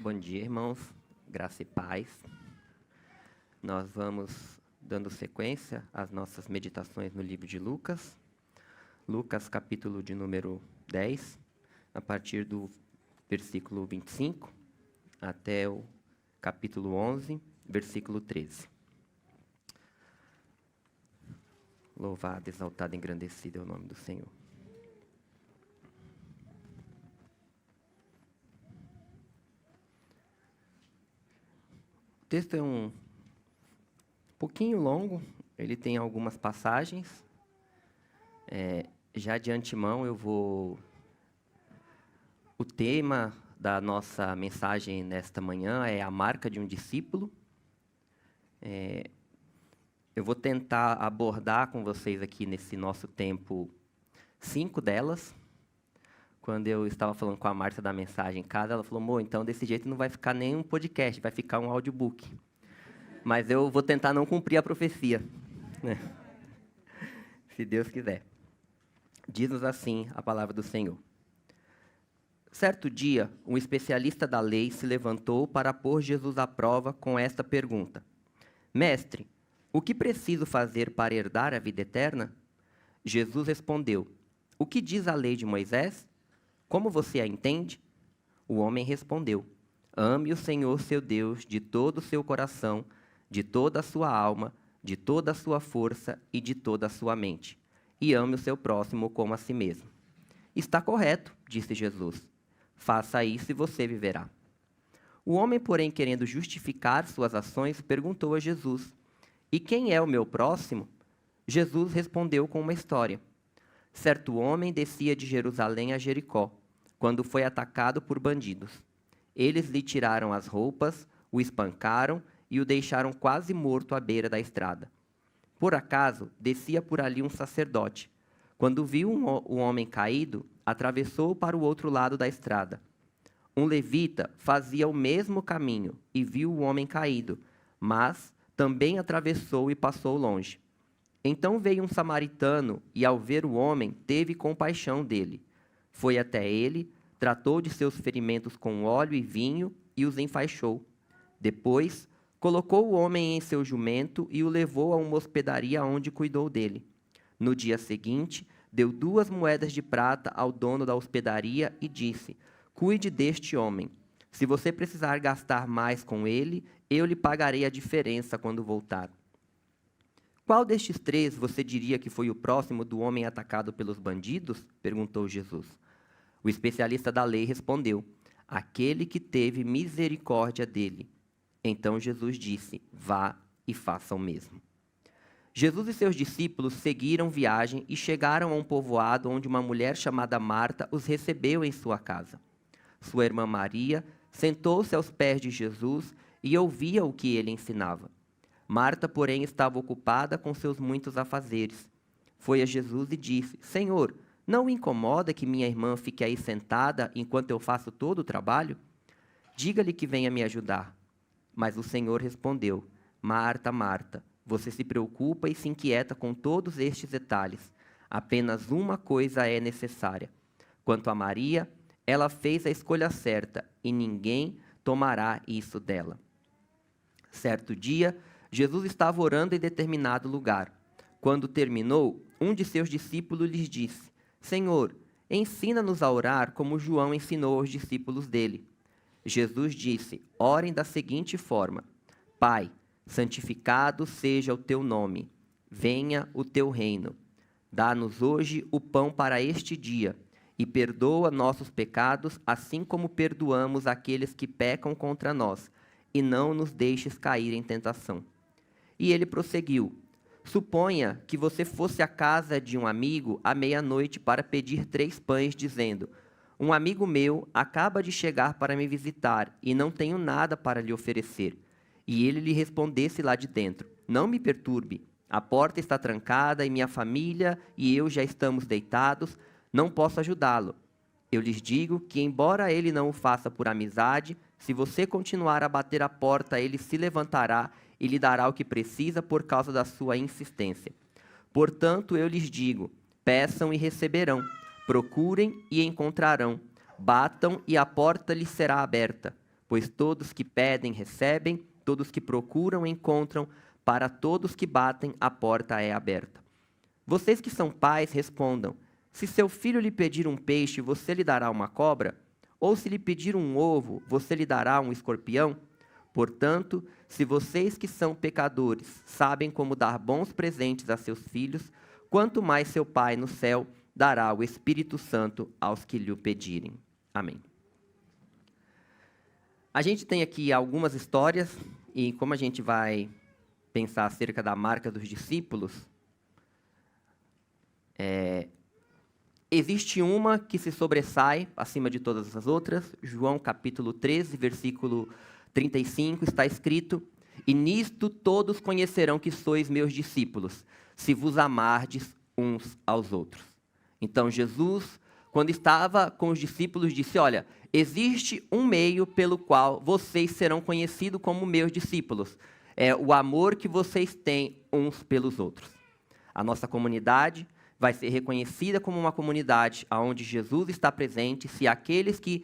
Bom dia, irmãos. Graça e paz. Nós vamos dando sequência às nossas meditações no livro de Lucas. Lucas, capítulo de número 10, a partir do versículo 25 até o capítulo 11, versículo 13. Louvado, exaltado, engrandecido é o nome do Senhor. O texto é um pouquinho longo, ele tem algumas passagens. Já de antemão o tema da nossa mensagem nesta manhã é a marca de um discípulo. Eu vou tentar abordar com vocês aqui nesse nosso tempo 5 delas. Quando eu estava falando com a Márcia da mensagem em casa, ela falou: "Mô, então desse jeito não vai ficar nenhum podcast, vai ficar um audiobook." Mas eu vou tentar não cumprir a profecia, né? Se Deus quiser. Diz-nos assim a palavra do Senhor. Certo dia, um especialista da lei se levantou para pôr Jesus à prova com esta pergunta: "Mestre, o que preciso fazer para herdar a vida eterna?" Jesus respondeu: "O que diz a lei de Moisés? Como você a entende?" O homem respondeu: "Ame o Senhor seu Deus de todo o seu coração, de toda a sua alma, de toda a sua força e de toda a sua mente. E ame o seu próximo como a si mesmo." "Está correto", disse Jesus. "Faça isso e você viverá." O homem, porém, querendo justificar suas ações, perguntou a Jesus: "E quem é o meu próximo?" Jesus respondeu com uma história. Certo homem descia de Jerusalém a Jericó, quando foi atacado por bandidos. Eles lhe tiraram as roupas, o espancaram e o deixaram quase morto à beira da estrada. Por acaso, descia por ali um sacerdote. Quando viu o homem caído, atravessou para o outro lado da estrada. Um levita fazia o mesmo caminho e viu o homem caído, mas também atravessou e passou longe. Então veio um samaritano e, ao ver o homem, teve compaixão dele. Foi até ele, tratou de seus ferimentos com óleo e vinho e os enfaixou. Depois, colocou o homem em seu jumento e o levou a uma hospedaria onde cuidou dele. No dia seguinte, deu 2 moedas de prata ao dono da hospedaria e disse: "Cuide deste homem. Se você precisar gastar mais com ele, eu lhe pagarei a diferença quando voltar." "Qual destes 3 você diria que foi o próximo do homem atacado pelos bandidos?" perguntou Jesus. O especialista da lei respondeu: "Aquele que teve misericórdia dele." Então Jesus disse: "Vá e faça o mesmo." Jesus e seus discípulos seguiram viagem e chegaram a um povoado onde uma mulher chamada Marta os recebeu em sua casa. Sua irmã Maria sentou-se aos pés de Jesus e ouvia o que ele ensinava. Marta, porém, estava ocupada com seus muitos afazeres. Foi a Jesus e disse: "Senhor, não o incomoda que minha irmã fique aí sentada enquanto eu faço todo o trabalho? Diga-lhe que venha me ajudar." Mas o Senhor respondeu: "Marta, Marta, você se preocupa e se inquieta com todos estes detalhes. Apenas uma coisa é necessária. Quanto a Maria, ela fez a escolha certa e ninguém tomará isso dela." Certo dia, Jesus estava orando em determinado lugar. Quando terminou, um de seus discípulos lhes disse: "Senhor, ensina-nos a orar como João ensinou aos discípulos dele." Jesus disse: "Orem da seguinte forma: Pai, santificado seja o teu nome. Venha o teu reino. Dá-nos hoje o pão para este dia e perdoa nossos pecados, assim como perdoamos aqueles que pecam contra nós, e não nos deixes cair em tentação." E ele prosseguiu: "Suponha que você fosse à casa de um amigo à meia-noite para pedir 3 pães, dizendo: Um amigo meu acaba de chegar para me visitar e não tenho nada para lhe oferecer. E ele lhe respondesse lá de dentro: Não me perturbe, a porta está trancada e minha família e eu já estamos deitados, não posso ajudá-lo. Eu lhes digo que, embora ele não o faça por amizade, se você continuar a bater a porta, ele se levantará e lhe dará o que precisa por causa da sua insistência. Portanto, eu lhes digo: peçam e receberão, procurem e encontrarão, batam e a porta lhes será aberta. Pois todos que pedem, recebem, todos que procuram, encontram, para todos que batem, a porta é aberta. Vocês que são pais, respondam: se seu filho lhe pedir um peixe, você lhe dará uma cobra? Ou se lhe pedir um ovo, você lhe dará um escorpião? Portanto, se vocês que são pecadores sabem como dar bons presentes a seus filhos, quanto mais seu Pai no céu dará o Espírito Santo aos que lhe o pedirem. Amém. A gente tem aqui algumas histórias, e como a gente vai pensar acerca da marca dos discípulos, existe uma que se sobressai acima de todas as outras. João capítulo 13, versículo 35, está escrito: e nisto todos conhecerão que sois meus discípulos, se vos amardes uns aos outros. Então Jesus, quando estava com os discípulos, disse: olha, existe um meio pelo qual vocês serão conhecidos como meus discípulos. É o amor que vocês têm uns pelos outros. A nossa comunidade vai ser reconhecida como uma comunidade onde Jesus está presente, se aqueles que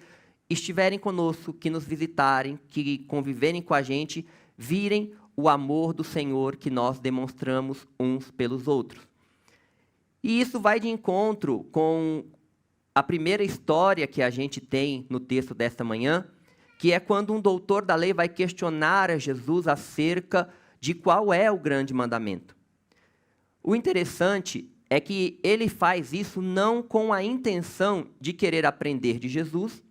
estiverem conosco, que nos visitarem, que conviverem com a gente, virem o amor do Senhor que nós demonstramos uns pelos outros. E isso vai de encontro com a primeira história que a gente tem no texto desta manhã, que é quando um doutor da lei vai questionar a Jesus acerca de qual é o grande mandamento. O interessante é que ele faz isso não com a intenção de querer aprender de Jesus,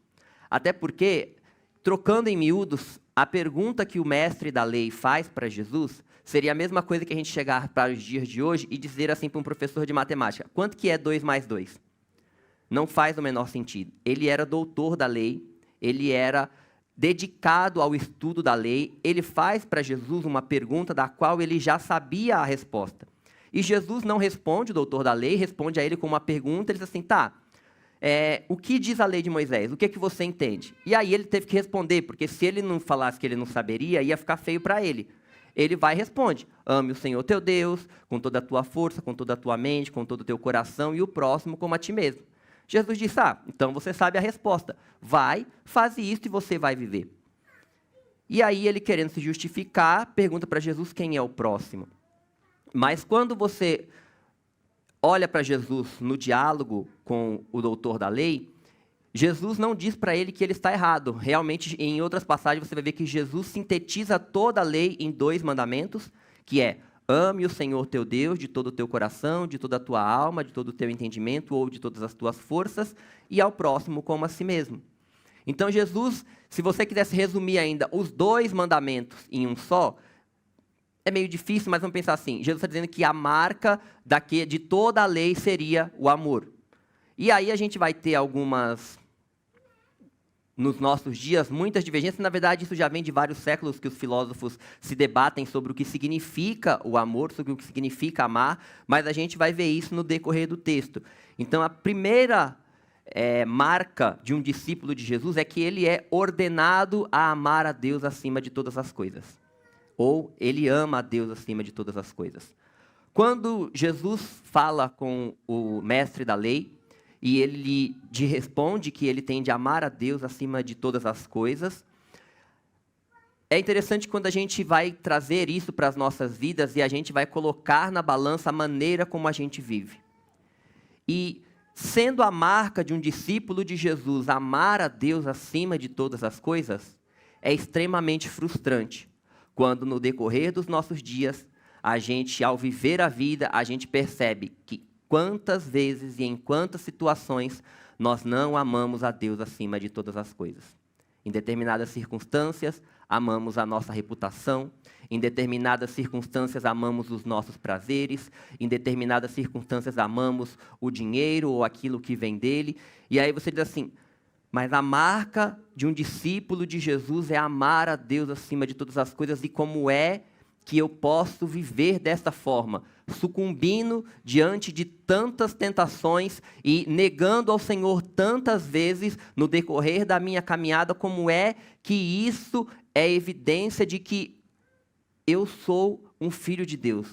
até porque, trocando em miúdos, a pergunta que o mestre da lei faz para Jesus seria a mesma coisa que a gente chegar para os dias de hoje e dizer assim para um professor de matemática: quanto que é 2 mais 2? Não faz o menor sentido. Ele era doutor da lei, ele era dedicado ao estudo da lei, ele faz para Jesus uma pergunta da qual ele já sabia a resposta. E Jesus não responde, o doutor da lei, responde a ele com uma pergunta, ele diz assim: tá, o que diz a lei de Moisés? O que é que você entende? E aí ele teve que responder, porque se ele não falasse que ele não saberia, ia ficar feio para ele. Ele vai e responde: ame o Senhor teu Deus com toda a tua força, com toda a tua mente, com todo o teu coração, e o próximo como a ti mesmo. Jesus disse: então você sabe a resposta. Vai, faz isso e você vai viver. E aí ele, querendo se justificar, pergunta para Jesus quem é o próximo. Mas quando você olha para Jesus no diálogo com o doutor da lei, Jesus não diz para ele que ele está errado. Realmente, em outras passagens, você vai ver que Jesus sintetiza toda a lei em 2 mandamentos, que é: ame o Senhor teu Deus de todo o teu coração, de toda a tua alma, de todo o teu entendimento ou de todas as tuas forças, e ao próximo como a si mesmo. Então Jesus, se você quisesse resumir ainda os 2 mandamentos em um só, é meio difícil, mas vamos pensar assim: Jesus está dizendo que a marca de toda a lei seria o amor. E aí a gente vai ter nos nossos dias, muitas divergências. Na verdade, isso já vem de vários séculos que os filósofos se debatem sobre o que significa o amor, sobre o que significa amar, mas a gente vai ver isso no decorrer do texto. Então, a primeira marca de um discípulo de Jesus é que ele é ordenado a amar a Deus acima de todas as coisas. Ou ele ama a Deus acima de todas as coisas. Quando Jesus fala com o mestre da lei, e ele lhe responde que ele tem de amar a Deus acima de todas as coisas, é interessante quando a gente vai trazer isso para as nossas vidas e a gente vai colocar na balança a maneira como a gente vive. E sendo a marca de um discípulo de Jesus amar a Deus acima de todas as coisas, é extremamente frustrante quando no decorrer dos nossos dias, a gente, ao viver a vida, a gente percebe que quantas vezes e em quantas situações nós não amamos a Deus acima de todas as coisas. Em determinadas circunstâncias, amamos a nossa reputação. Em determinadas circunstâncias, amamos os nossos prazeres. Em determinadas circunstâncias, amamos o dinheiro ou aquilo que vem dele. E aí você diz assim: mas a marca de um discípulo de Jesus é amar a Deus acima de todas as coisas. E como é que eu posso viver desta forma? Sucumbindo diante de tantas tentações e negando ao Senhor tantas vezes no decorrer da minha caminhada. Como é que isso é evidência de que eu sou um filho de Deus?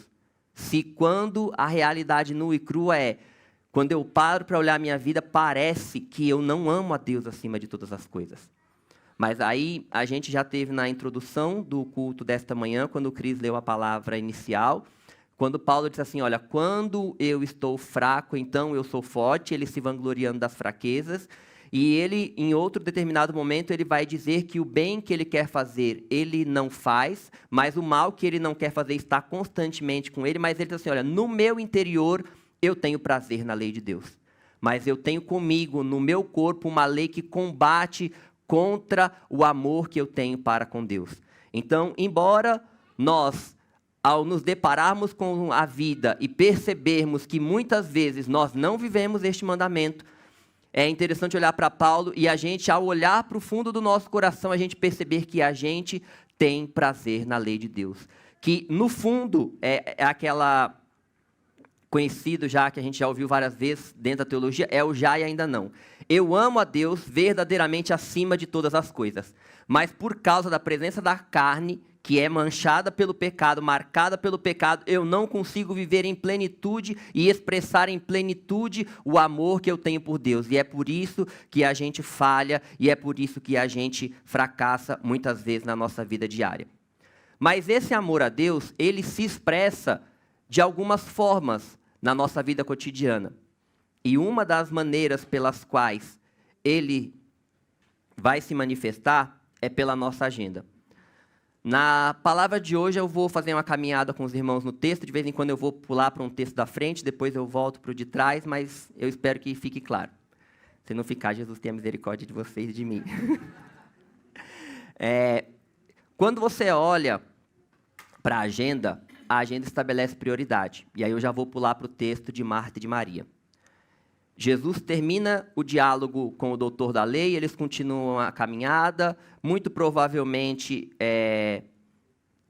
Se quando a realidade nua e crua quando eu paro para olhar a minha vida, parece que eu não amo a Deus acima de todas as coisas. Mas aí a gente já teve na introdução do culto desta manhã, quando o Cris leu a palavra inicial, quando Paulo diz assim, olha, quando eu estou fraco, então eu sou forte, ele se vangloriando das fraquezas, e ele, em outro determinado momento, ele vai dizer que o bem que ele quer fazer, ele não faz, mas o mal que ele não quer fazer está constantemente com ele, mas ele diz assim, olha, no meu interior eu tenho prazer na lei de Deus, mas eu tenho comigo, no meu corpo, uma lei que combate contra o amor que eu tenho para com Deus. Então, embora nós, ao nos depararmos com a vida e percebermos que muitas vezes nós não vivemos este mandamento, é interessante olhar para Paulo e a gente, ao olhar para o fundo do nosso coração, a gente perceber que a gente tem prazer na lei de Deus. Que, no fundo, é aquela conhecido já, que a gente já ouviu várias vezes dentro da teologia, é o já e ainda não. Eu amo a Deus verdadeiramente acima de todas as coisas, mas por causa da presença da carne, que é manchada pelo pecado, marcada pelo pecado, eu não consigo viver em plenitude e expressar em plenitude o amor que eu tenho por Deus. E é por isso que a gente falha e é por isso que a gente fracassa muitas vezes na nossa vida diária. Mas esse amor a Deus, ele se expressa de algumas formas na nossa vida cotidiana. E uma das maneiras pelas quais ele vai se manifestar é pela nossa agenda. Na palavra de hoje eu vou fazer uma caminhada com os irmãos no texto, de vez em quando eu vou pular para um texto da frente, depois eu volto para o de trás, mas eu espero que fique claro. Se não ficar, Jesus tenha misericórdia de vocês e de mim. Quando você olha para a agenda estabelece prioridade. E aí eu já vou pular para o texto de Marta e de Maria. Jesus termina o diálogo com o doutor da lei, eles continuam a caminhada. Muito provavelmente,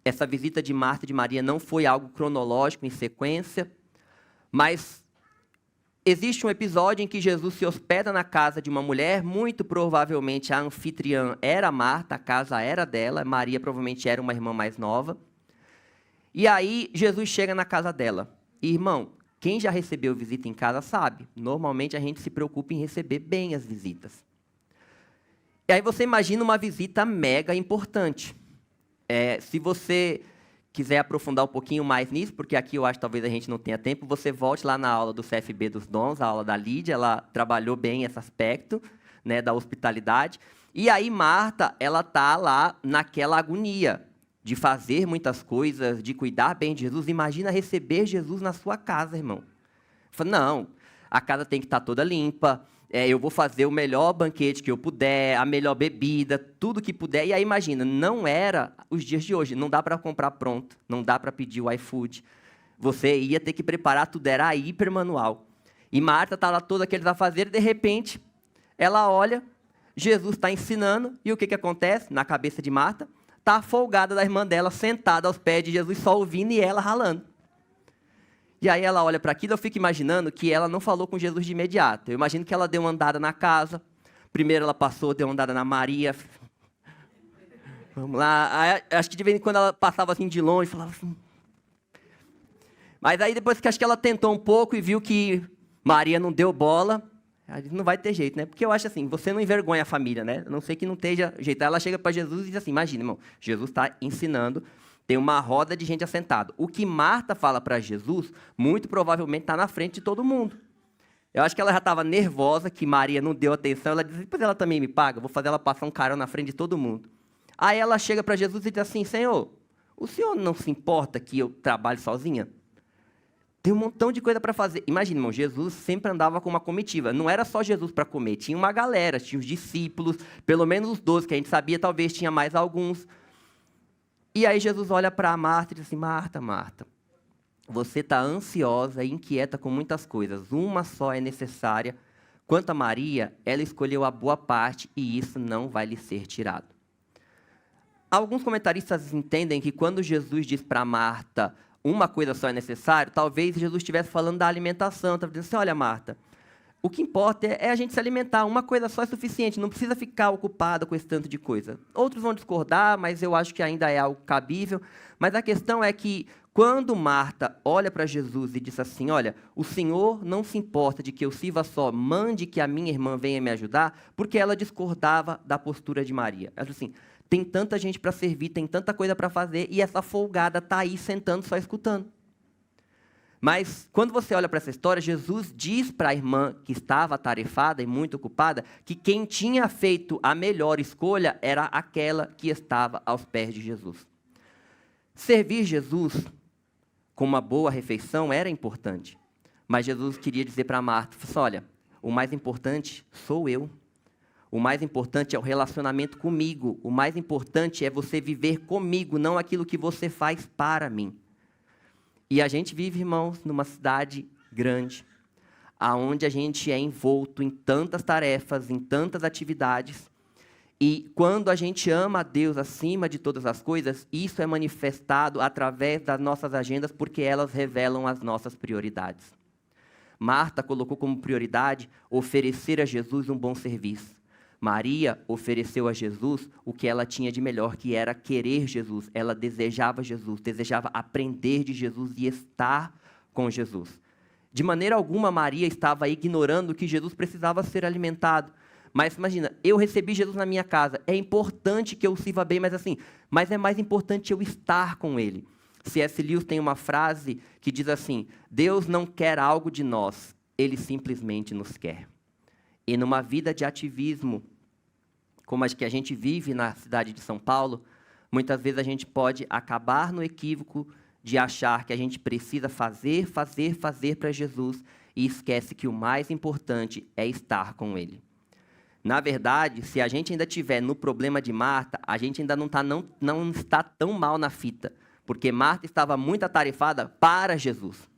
essa visita de Marta e de Maria não foi algo cronológico, em sequência, mas existe um episódio em que Jesus se hospeda na casa de uma mulher, muito provavelmente a anfitriã era Marta, a casa era dela, Maria provavelmente era uma irmã mais nova. E aí, Jesus chega na casa dela. E, irmão, quem já recebeu visita em casa sabe. Normalmente, a gente se preocupa em receber bem as visitas. E aí, você imagina uma visita mega importante. Se você quiser aprofundar um pouquinho mais nisso, porque aqui eu acho que talvez a gente não tenha tempo, você volte lá na aula do CFB dos Dons, a aula da Lídia, ela trabalhou bem esse aspecto, né, da hospitalidade. E aí, Marta, ela está lá naquela agonia de fazer muitas coisas, de cuidar bem de Jesus. Imagina receber Jesus na sua casa, irmão. Fala, não, a casa tem que estar toda limpa, eu vou fazer o melhor banquete que eu puder, a melhor bebida, tudo que puder. E aí, imagina, não era os dias de hoje, não dá para comprar pronto, não dá para pedir o iFood. Você ia ter que preparar tudo, era hiper manual. E Marta está lá toda aqueles afazeres, de repente, ela olha, Jesus está ensinando, e o que acontece na cabeça de Marta? Está a folgada da irmã dela, sentada aos pés de Jesus, só ouvindo e ela ralando. E aí ela olha para aquilo, eu fico imaginando que ela não falou com Jesus de imediato. Eu imagino que ela deu uma andada na casa. Primeiro ela passou, deu uma andada na Maria. Vamos lá. Aí, acho que de vez em quando ela passava assim de longe, falava assim. Mas aí depois que acho que ela tentou um pouco e viu que Maria não deu bola, não vai ter jeito, né? Porque eu acho assim, você não envergonha a família, né? A não sei que não esteja jeito. Aí ela chega para Jesus e diz assim, imagina, irmão, Jesus está ensinando, tem uma roda de gente assentada. O que Marta fala para Jesus, muito provavelmente está na frente de todo mundo. Eu acho que ela já estava nervosa, que Maria não deu atenção. Ela diz, depois ela também me paga, vou fazer ela passar um carão na frente de todo mundo. Aí ela chega para Jesus e diz assim, Senhor, o Senhor não se importa que eu trabalhe sozinha? Tem um montão de coisa para fazer. Imagina, irmão, Jesus sempre andava com uma comitiva. Não era só Jesus para comer, tinha uma galera, tinha os discípulos, pelo menos os 12, que a gente sabia, talvez tinha mais alguns. E aí Jesus olha para Marta e diz assim, Marta, Marta, você está ansiosa e inquieta com muitas coisas. Uma só é necessária. Quanto a Maria, ela escolheu a boa parte e isso não vai lhe ser tirado. Alguns comentaristas entendem que quando Jesus diz para Marta, uma coisa só é necessária, talvez Jesus estivesse falando da alimentação. Estava dizendo assim, olha, Marta, o que importa é a gente se alimentar. Uma coisa só é suficiente, não precisa ficar ocupada com esse tanto de coisa. Outros vão discordar, mas eu acho que ainda é algo cabível. Mas a questão é que, quando Marta olha para Jesus e diz assim, olha, o Senhor não se importa de que eu sirva só, mande que a minha irmã venha me ajudar, porque ela discordava da postura de Maria. Ela diz assim, tem tanta gente para servir, tem tanta coisa para fazer, e essa folgada está aí sentando só escutando. Mas, quando você olha para essa história, Jesus diz para a irmã que estava atarefada e muito ocupada, que quem tinha feito a melhor escolha era aquela que estava aos pés de Jesus. Servir Jesus com uma boa refeição era importante, mas Jesus queria dizer para Marta, olha, o mais importante sou eu. O mais importante é o relacionamento comigo. O mais importante é você viver comigo, não aquilo que você faz para mim. E a gente vive, irmãos, numa cidade grande, aonde a gente é envolto em tantas tarefas, em tantas atividades. E quando a gente ama a Deus acima de todas as coisas, isso é manifestado através das nossas agendas, porque elas revelam as nossas prioridades. Marta colocou como prioridade oferecer a Jesus um bom serviço. Maria ofereceu a Jesus o que ela tinha de melhor, que era querer Jesus. Ela desejava Jesus, desejava aprender de Jesus e estar com Jesus. De maneira alguma, Maria estava ignorando que Jesus precisava ser alimentado. Mas imagina, eu recebi Jesus na minha casa. É importante que eu o sirva bem, mas é mais importante eu estar com Ele. C.S. Lewis tem uma frase que diz assim, Deus não quer algo de nós, Ele simplesmente nos quer. E numa vida de ativismo, como a que a gente vive na cidade de São Paulo, muitas vezes a gente pode acabar no equívoco de achar que a gente precisa fazer para Jesus e esquece que o mais importante é estar com Ele. Na verdade, se a gente ainda estiver no problema de Marta, a gente ainda não está tão mal na fita, porque Marta estava muito atarefada para Jesus.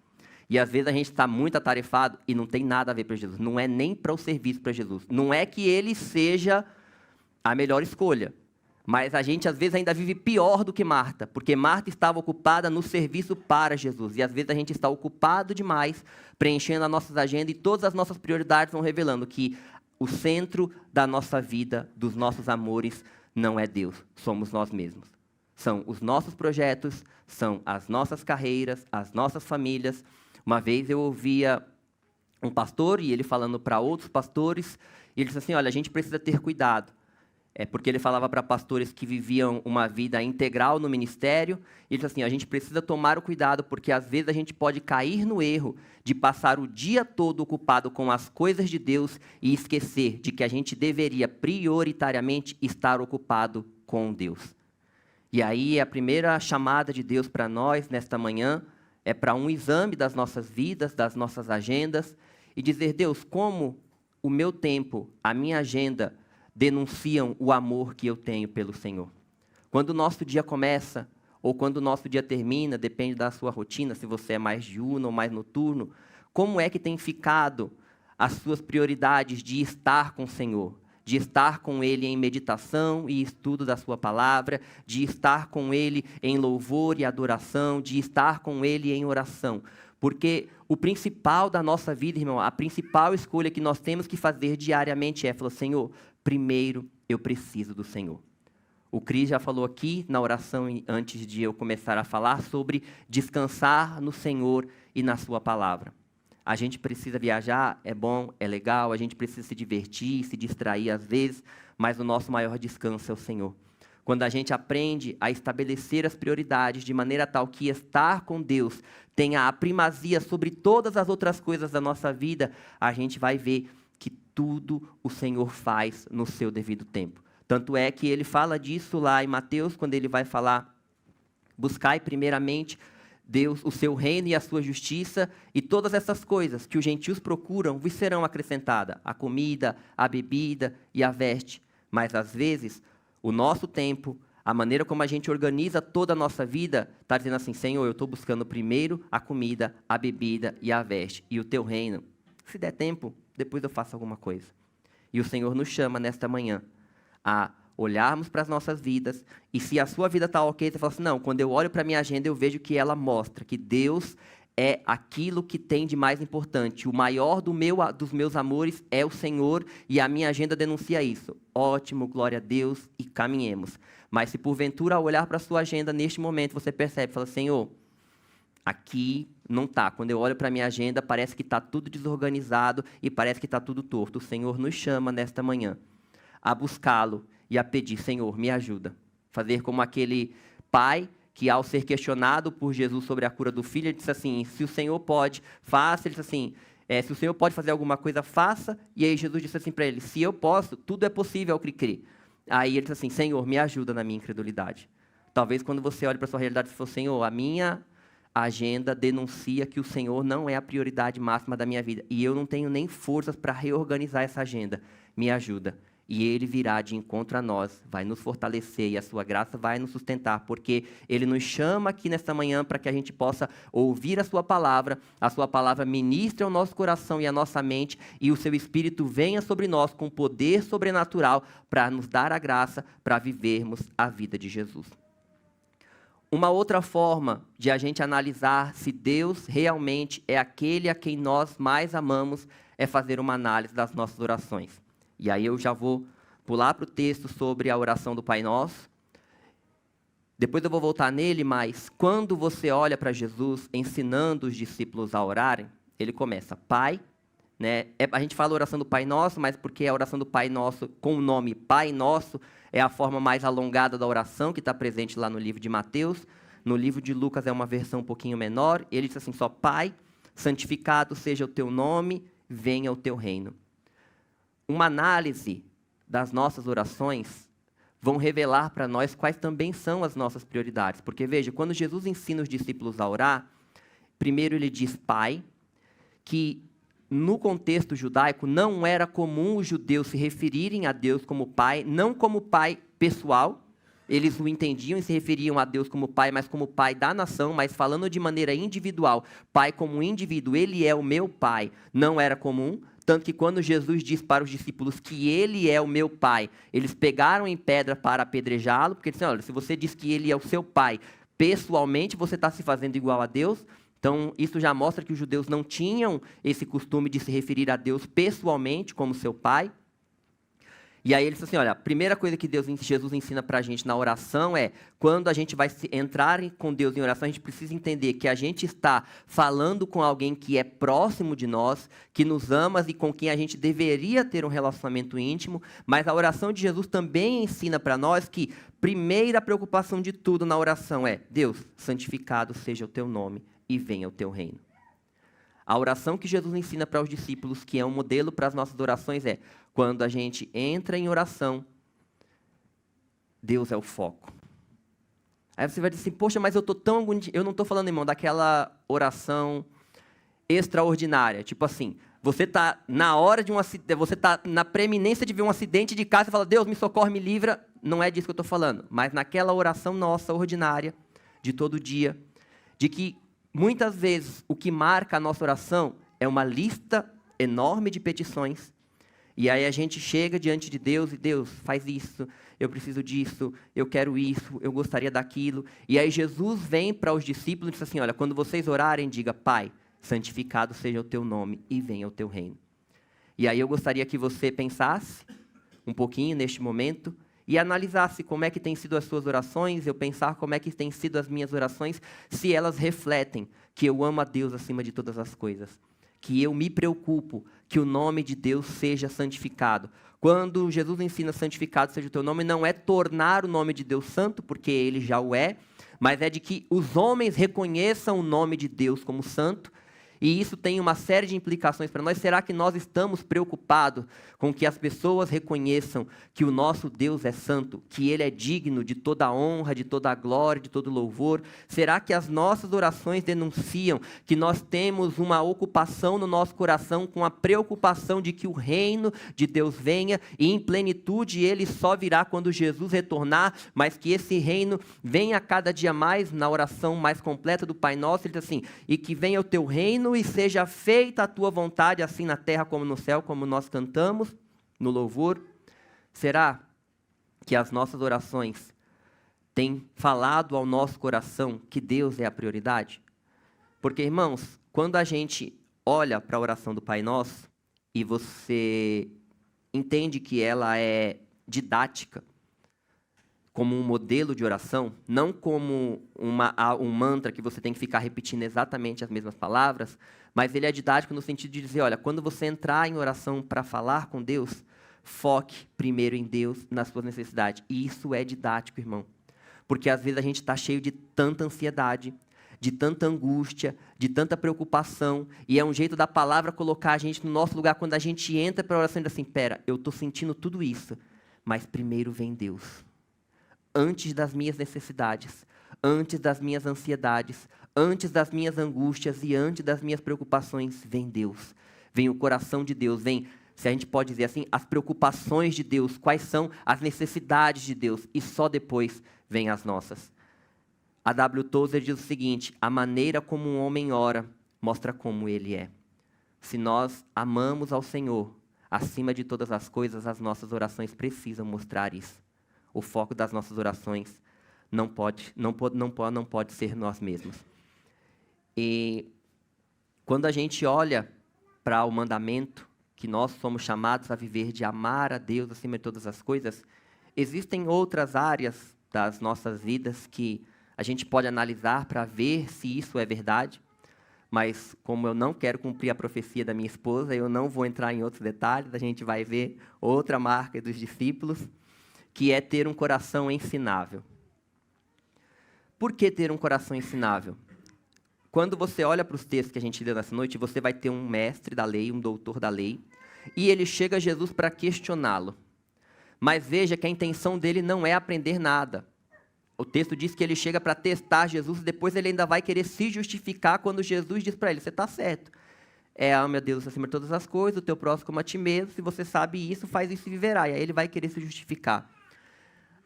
E às vezes a gente está muito atarefado e não tem nada a ver para Jesus. Não é nem para o serviço para Jesus. Não é que ele seja a melhor escolha. Mas a gente às vezes ainda vive pior do que Marta. Porque Marta estava ocupada no serviço para Jesus. E às vezes a gente está ocupado demais, preenchendo as nossas agendas e todas as nossas prioridades vão revelando que o centro da nossa vida, dos nossos amores, não é Deus. Somos nós mesmos. São os nossos projetos, são as nossas carreiras, as nossas famílias. Uma vez eu ouvia um pastor, e ele falando para outros pastores, e ele disse assim, olha, a gente precisa ter cuidado. Porque ele falava para pastores que viviam uma vida integral no ministério, e ele disse assim, a gente precisa tomar o cuidado, porque às vezes a gente pode cair no erro de passar o dia todo ocupado com as coisas de Deus e esquecer de que a gente deveria prioritariamente estar ocupado com Deus. E aí a primeira chamada de Deus para nós nesta manhã é para um exame das nossas vidas, das nossas agendas, e dizer, Deus, como o meu tempo, a minha agenda, denunciam o amor que eu tenho pelo Senhor. Quando o nosso dia começa, ou quando o nosso dia termina, depende da sua rotina, se você é mais diurno ou mais noturno, como é que tem ficado as suas prioridades de estar com o Senhor? De estar com Ele em meditação e estudo da sua palavra, de estar com Ele em louvor e adoração, de estar com Ele em oração. Porque o principal da nossa vida, irmão, a principal escolha que nós temos que fazer diariamente é, falar, Senhor, primeiro eu preciso do Senhor. O Cris já falou aqui na oração, antes de eu começar a falar, sobre descansar no Senhor e na sua palavra. A gente precisa viajar, é bom, é legal, a gente precisa se divertir, se distrair às vezes, mas o nosso maior descanso é o Senhor. Quando a gente aprende a estabelecer as prioridades de maneira tal que estar com Deus tenha a primazia sobre todas as outras coisas da nossa vida, a gente vai ver que tudo o Senhor faz no seu devido tempo. Tanto é que ele fala disso lá em Mateus, quando ele vai falar, buscai primeiramente Deus, o seu reino e a sua justiça, e todas essas coisas que os gentios procuram, vos serão acrescentadas, a comida, a bebida e a veste. Mas, às vezes, o nosso tempo, a maneira como a gente organiza toda a nossa vida, está dizendo assim, Senhor, eu estou buscando primeiro a comida, a bebida e a veste, e o teu reino. Se der tempo, depois eu faço alguma coisa. E o Senhor nos chama nesta manhã a olharmos para as nossas vidas, e se a sua vida está ok, você fala assim, não, quando eu olho para a minha agenda, eu vejo que ela mostra que Deus é aquilo que tem de mais importante. O maior dos meus amores é o Senhor, e a minha agenda denuncia isso. Ótimo, glória a Deus, e caminhemos. Mas se porventura, ao olhar para a sua agenda neste momento, você percebe, fala, Senhor, aqui não está. Quando eu olho para a minha agenda, parece que está tudo desorganizado e parece que está tudo torto. O Senhor nos chama nesta manhã a buscá-lo e a pedir, Senhor, me ajuda. Fazer como aquele pai que, ao ser questionado por Jesus sobre a cura do filho, ele disse assim, se o Senhor pode, faça. Ele disse assim, se o Senhor pode fazer alguma coisa, faça. E aí Jesus disse assim para ele, se eu posso, tudo é possível ao que crê. Aí ele disse assim, Senhor, me ajuda na minha incredulidade. Talvez quando você olhe para a sua realidade, você fala, Senhor, a minha agenda denuncia que o Senhor não é a prioridade máxima da minha vida. E eu não tenho nem forças para reorganizar essa agenda. Me ajuda. E Ele virá de encontro a nós, vai nos fortalecer e a sua graça vai nos sustentar, porque Ele nos chama aqui nesta manhã para que a gente possa ouvir a sua palavra ministre ao nosso coração e à nossa mente, e o seu Espírito venha sobre nós com poder sobrenatural para nos dar a graça para vivermos a vida de Jesus. Uma outra forma de a gente analisar se Deus realmente é aquele a quem nós mais amamos é fazer uma análise das nossas orações. E aí eu já vou pular para o texto sobre a oração do Pai Nosso. Depois eu vou voltar nele, mas quando você olha para Jesus ensinando os discípulos a orarem, ele começa, Pai, né? A gente fala oração do Pai Nosso, mas porque a oração do Pai Nosso, com o nome Pai Nosso, é a forma mais alongada da oração que está presente lá no livro de Mateus. No livro de Lucas é uma versão um pouquinho menor. Ele diz assim só, Pai, santificado seja o teu nome, venha o teu reino. Uma análise das nossas orações vão revelar para nós quais também são as nossas prioridades. Porque, veja, quando Jesus ensina os discípulos a orar, primeiro ele diz Pai, que no contexto judaico não era comum os judeus se referirem a Deus como Pai, não como Pai pessoal, eles o entendiam e se referiam a Deus como Pai, mas como Pai da nação, mas falando de maneira individual, Pai como indivíduo, Ele é o meu Pai, não era comum. Tanto que quando Jesus diz para os discípulos que Ele é o meu Pai, eles pegaram em pedra para apedrejá-lo, porque disseram, olha, se você diz que Ele é o seu Pai, pessoalmente você está se fazendo igual a Deus. Então, isso já mostra que os judeus não tinham esse costume de se referir a Deus pessoalmente como seu Pai. E aí ele diz assim, olha, a primeira coisa que Jesus ensina para a gente na oração é, quando a gente vai entrar com Deus em oração, a gente precisa entender que a gente está falando com alguém que é próximo de nós, que nos ama e com quem a gente deveria ter um relacionamento íntimo, mas a oração de Jesus também ensina para nós que primeira preocupação de tudo na oração é, Deus, santificado seja o teu nome e venha o teu reino. A oração que Jesus ensina para os discípulos, que é um modelo para as nossas orações, é quando a gente entra em oração, Deus é o foco. Aí você vai dizer assim, poxa, mas eu não estou falando, irmão, daquela oração extraordinária. Tipo assim, você está na hora de um acidente, você está na preeminência de ver um acidente de casa e fala, Deus, me socorre, me livra. Não é disso que eu estou falando. Mas naquela oração nossa, ordinária, de todo dia, de que muitas vezes o que marca a nossa oração é uma lista enorme de petições. E aí a gente chega diante de Deus e Deus, faz isso, eu preciso disso, eu quero isso, eu gostaria daquilo. E aí Jesus vem para os discípulos e diz assim, olha, quando vocês orarem, diga, Pai, santificado seja o teu nome e venha o teu reino. E aí eu gostaria que você pensasse um pouquinho neste momento e analisasse como é que têm sido as suas orações, eu pensar como é que têm sido as minhas orações, se elas refletem que eu amo a Deus acima de todas as coisas, que eu me preocupo que o nome de Deus seja santificado. Quando Jesus ensina santificado seja o teu nome, não é tornar o nome de Deus santo, porque ele já o é, mas é de que os homens reconheçam o nome de Deus como santo, e isso tem uma série de implicações para nós. Será que nós estamos preocupados com que as pessoas reconheçam que o nosso Deus é santo, que Ele é digno de toda a honra, de toda a glória, de todo o louvor? Será que as nossas orações denunciam que nós temos uma ocupação no nosso coração com a preocupação de que o reino de Deus venha e em plenitude Ele só virá quando Jesus retornar, mas que esse reino venha cada dia mais na oração mais completa do Pai Nosso? Ele diz assim, e que venha o teu reino e seja feita a tua vontade, assim na terra como no céu, como nós cantamos no louvor. Será que as nossas orações têm falado ao nosso coração que Deus é a prioridade? Porque, irmãos, quando a gente olha para a oração do Pai Nosso e você entende que ela é didática, como um modelo de oração, não como um mantra que você tem que ficar repetindo exatamente as mesmas palavras, mas ele é didático no sentido de dizer, olha, quando você entrar em oração para falar com Deus, foque primeiro em Deus, nas suas necessidades. E isso é didático, irmão. Porque às vezes a gente está cheio de tanta ansiedade, de tanta angústia, de tanta preocupação, e é um jeito da palavra colocar a gente no nosso lugar quando a gente entra para a oração e diz assim, pera, eu estou sentindo tudo isso, mas primeiro vem Deus. Antes das minhas necessidades, antes das minhas ansiedades, antes das minhas angústias e antes das minhas preocupações, vem Deus. Vem o coração de Deus, vem, se a gente pode dizer assim, as preocupações de Deus, quais são as necessidades de Deus, e só depois vem as nossas. A W. Tozer diz o seguinte, a maneira como um homem ora mostra como ele é. Se nós amamos ao Senhor, acima de todas as coisas, as nossas orações precisam mostrar isso. O foco das nossas orações não pode ser nós mesmos. E quando a gente olha para o mandamento, que nós somos chamados a viver de amar a Deus acima de todas as coisas, existem outras áreas das nossas vidas que a gente pode analisar para ver se isso é verdade, mas como eu não quero cumprir a profecia da minha esposa, eu não vou entrar em outros detalhes, a gente vai ver outra marca dos discípulos, que é ter um coração ensinável. Por que ter um coração ensinável? Quando você olha para os textos que a gente leu nessa noite, você vai ter um mestre da lei, um doutor da lei, e ele chega a Jesus para questioná-lo. Mas veja que a intenção dele não é aprender nada. O texto diz que ele chega para testar Jesus e depois ele ainda vai querer se justificar quando Jesus diz para ele, você está certo. Ame a Deus acima de todas as coisas, o teu próximo como a ti mesmo, se você sabe isso, faz isso e viverá. E aí ele vai querer se justificar.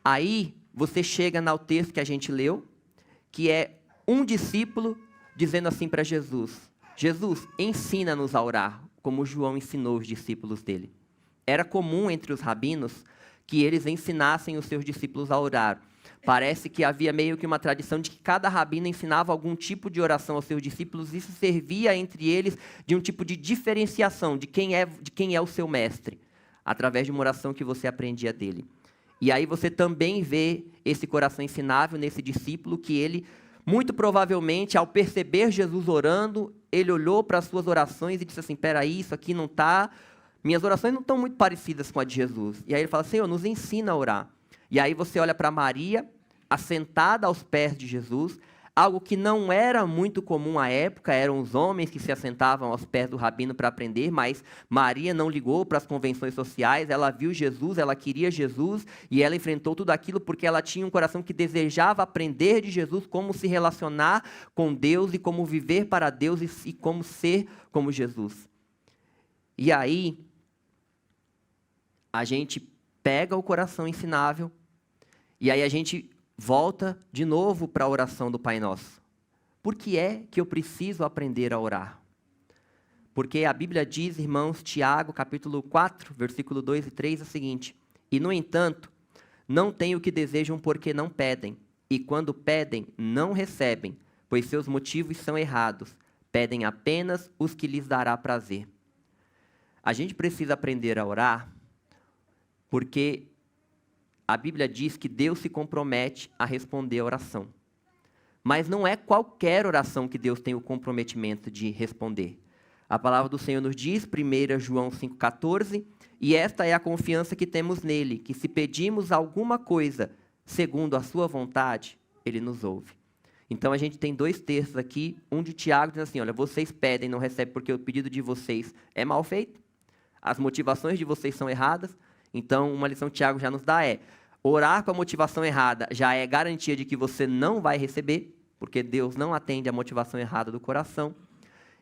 Aí você chega no texto que a gente leu, que é um discípulo dizendo assim para Jesus, Jesus, ensina-nos a orar, como João ensinou os discípulos dele. Era comum entre os rabinos que eles ensinassem os seus discípulos a orar. Parece que havia meio que uma tradição de que cada rabino ensinava algum tipo de oração aos seus discípulos, e isso servia entre eles de um tipo de diferenciação de quem é o seu mestre, através de uma oração que você aprendia dele. E aí você também vê esse coração ensinável nesse discípulo, que ele, muito provavelmente, ao perceber Jesus orando, ele olhou para as suas orações e disse assim, peraí, isso aqui não está... Minhas orações não estão muito parecidas com a de Jesus. E aí ele fala, Senhor, nos ensina a orar. E aí você olha para Maria, assentada aos pés de Jesus, algo que não era muito comum à época, eram os homens que se assentavam aos pés do rabino para aprender, mas Maria não ligou para as convenções sociais, ela viu Jesus, ela queria Jesus, e ela enfrentou tudo aquilo porque ela tinha um coração que desejava aprender de Jesus, como se relacionar com Deus e como viver para Deus e como ser como Jesus. E aí, a gente pega o coração ensinável, e aí a gente volta de novo para a oração do Pai Nosso. Por que é que eu preciso aprender a orar? Porque a Bíblia diz, irmãos, Tiago, capítulo 4, versículo 2 e 3, o seguinte, e, no entanto, não têm o que desejam porque não pedem, e quando pedem, não recebem, pois seus motivos são errados, pedem apenas os que lhes dará prazer. A gente precisa aprender a orar porque a Bíblia diz que Deus se compromete a responder a oração. Mas não é qualquer oração que Deus tem o comprometimento de responder. A palavra do Senhor nos diz, 1 João 5,14, e esta é a confiança que temos nele, que se pedimos alguma coisa segundo a sua vontade, ele nos ouve. Então a gente tem dois textos aqui, um de Tiago dizendo assim, olha, vocês pedem e não recebem porque o pedido de vocês é mal feito, as motivações de vocês são erradas. Então, uma lição que Tiago já nos dá é, orar com a motivação errada já é garantia de que você não vai receber, porque Deus não atende a motivação errada do coração.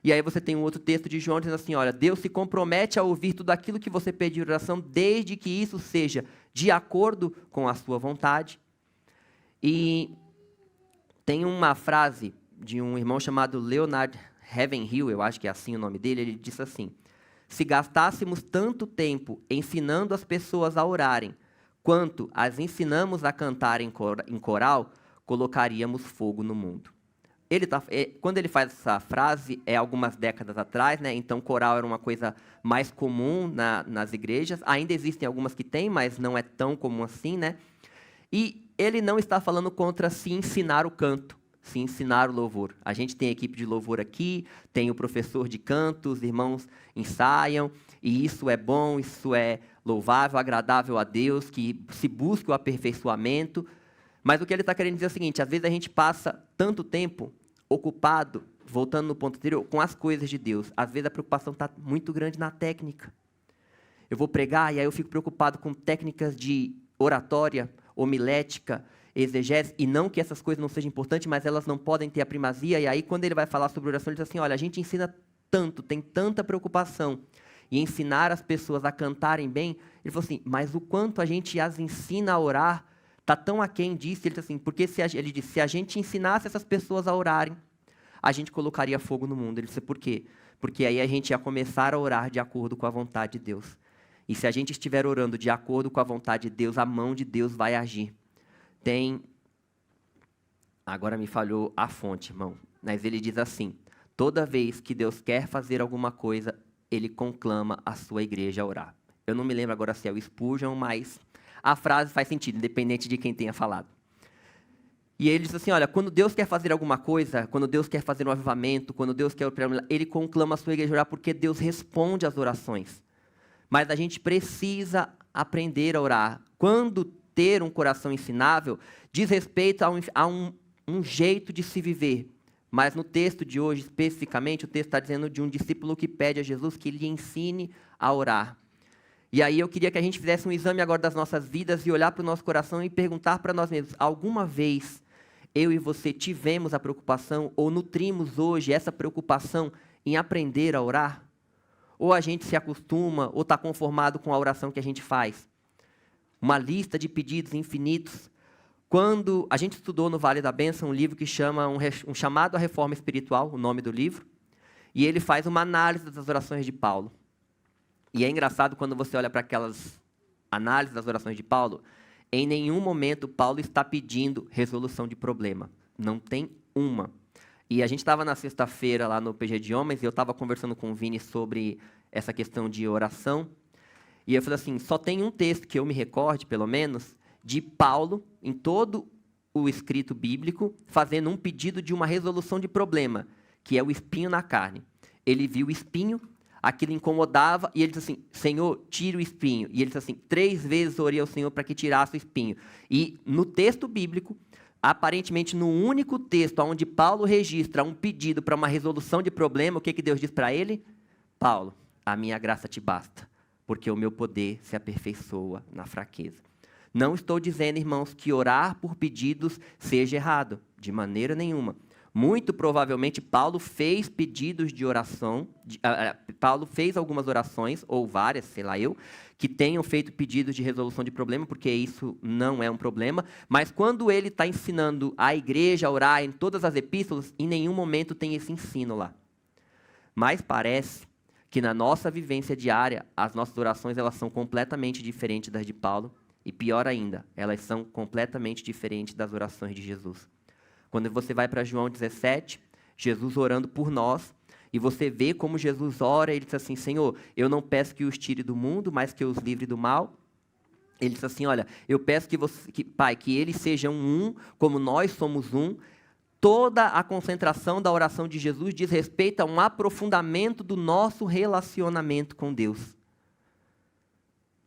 E aí você tem um outro texto de João dizendo assim, olha, Deus se compromete a ouvir tudo aquilo que você pede em oração, desde que isso seja de acordo com a sua vontade. E tem uma frase de um irmão chamado Leonard Ravenhill, eu acho que é assim o nome dele, ele disse assim, se gastássemos tanto tempo ensinando as pessoas a orarem, quanto as ensinamos a cantar em coral, colocaríamos fogo no mundo. Quando ele faz essa frase, é algumas décadas atrás, né? Então coral era uma coisa mais comum nas igrejas, ainda existem algumas que têm, mas não é tão comum assim, né? E ele não está falando contra se ensinar o canto, se ensinar o louvor. A gente tem equipe de louvor aqui, tem o professor de canto, os irmãos ensaiam, e isso é bom, isso é louvável, agradável a Deus, que se busque o aperfeiçoamento. Mas o que ele está querendo dizer é o seguinte, às vezes a gente passa tanto tempo ocupado, voltando no ponto anterior, com as coisas de Deus. Às vezes a preocupação está muito grande na técnica. Eu vou pregar e aí eu fico preocupado com técnicas de oratória, homilética, exegese, e não que essas coisas não sejam importantes, mas elas não podem ter a primazia. E aí, quando ele vai falar sobre oração, ele diz assim, olha, a gente ensina tanto, tem tanta preocupação em ensinar as pessoas a cantarem bem. Ele falou assim, mas o quanto a gente as ensina a orar, está tão aquém disso. Ele disse assim, porque ele disse, se a gente ensinasse essas pessoas a orarem, a gente colocaria fogo no mundo. Ele disse, por quê? Porque aí a gente ia começar a orar de acordo com a vontade de Deus. E se a gente estiver orando de acordo com a vontade de Deus, a mão de Deus vai agir. Agora me falhou a fonte, irmão. Mas ele diz assim, toda vez que Deus quer fazer alguma coisa, ele conclama a sua igreja a orar. Eu não me lembro agora se é o Spurgeon, mas a frase faz sentido, independente de quem tenha falado. E ele diz assim, olha, quando Deus quer fazer alguma coisa, quando Deus quer fazer um avivamento, quando Deus quer operar, ele conclama a sua igreja a orar, porque Deus responde às orações. Mas a gente precisa aprender a orar. Quando ter um coração ensinável, diz respeito a um jeito de se viver. Mas no texto de hoje, especificamente, o texto está dizendo de um discípulo que pede a Jesus que lhe ensine a orar. E aí eu queria que a gente fizesse um exame agora das nossas vidas e olhar para o nosso coração e perguntar para nós mesmos, alguma vez eu e você tivemos a preocupação ou nutrimos hoje essa preocupação em aprender a orar? Ou a gente se acostuma ou está conformado com a oração que a gente faz? Uma lista de pedidos infinitos. Quando a gente estudou no Vale da Bênção um livro que chama um chamado à reforma espiritual, o nome do livro, e ele faz uma análise das orações de Paulo. E é engraçado quando você olha para aquelas análises das orações de Paulo, em nenhum momento Paulo está pedindo resolução de problema. Não tem uma. E a gente estava na sexta-feira lá no PG de Homens, e eu estava conversando com o Vini sobre essa questão de oração. E eu falei assim, só tem um texto que eu me recorde, pelo menos, de Paulo, em todo o escrito bíblico, fazendo um pedido de uma resolução de problema, que é o espinho na carne. Ele viu o espinho, aquilo incomodava, e ele disse assim, Senhor, tira o espinho. E ele disse assim, 3 vezes orei ao Senhor para que tirasse o espinho. E no texto bíblico, aparentemente no único texto onde Paulo registra um pedido para uma resolução de problema, o que Deus diz para ele? Paulo, a minha graça te basta, porque o meu poder se aperfeiçoa na fraqueza. Não estou dizendo, irmãos, que orar por pedidos seja errado, de maneira nenhuma. Muito provavelmente Paulo fez pedidos de oração, Paulo fez algumas orações, ou várias, sei lá eu, que tenham feito pedidos de resolução de problema, porque isso não é um problema, mas quando ele está ensinando a igreja a orar em todas as epístolas, em nenhum momento tem esse ensino lá. Mas parece que na nossa vivência diária, as nossas orações elas são completamente diferentes das de Paulo, e pior ainda, elas são completamente diferentes das orações de Jesus. Quando você vai para João 17, Jesus orando por nós, e você vê como Jesus ora, ele diz assim, Senhor, eu não peço que os tire do mundo, mas que os livre do mal. Ele diz assim, olha, eu peço Pai, que eles sejam um, como nós somos um. Toda a concentração da oração de Jesus diz respeito a um aprofundamento do nosso relacionamento com Deus.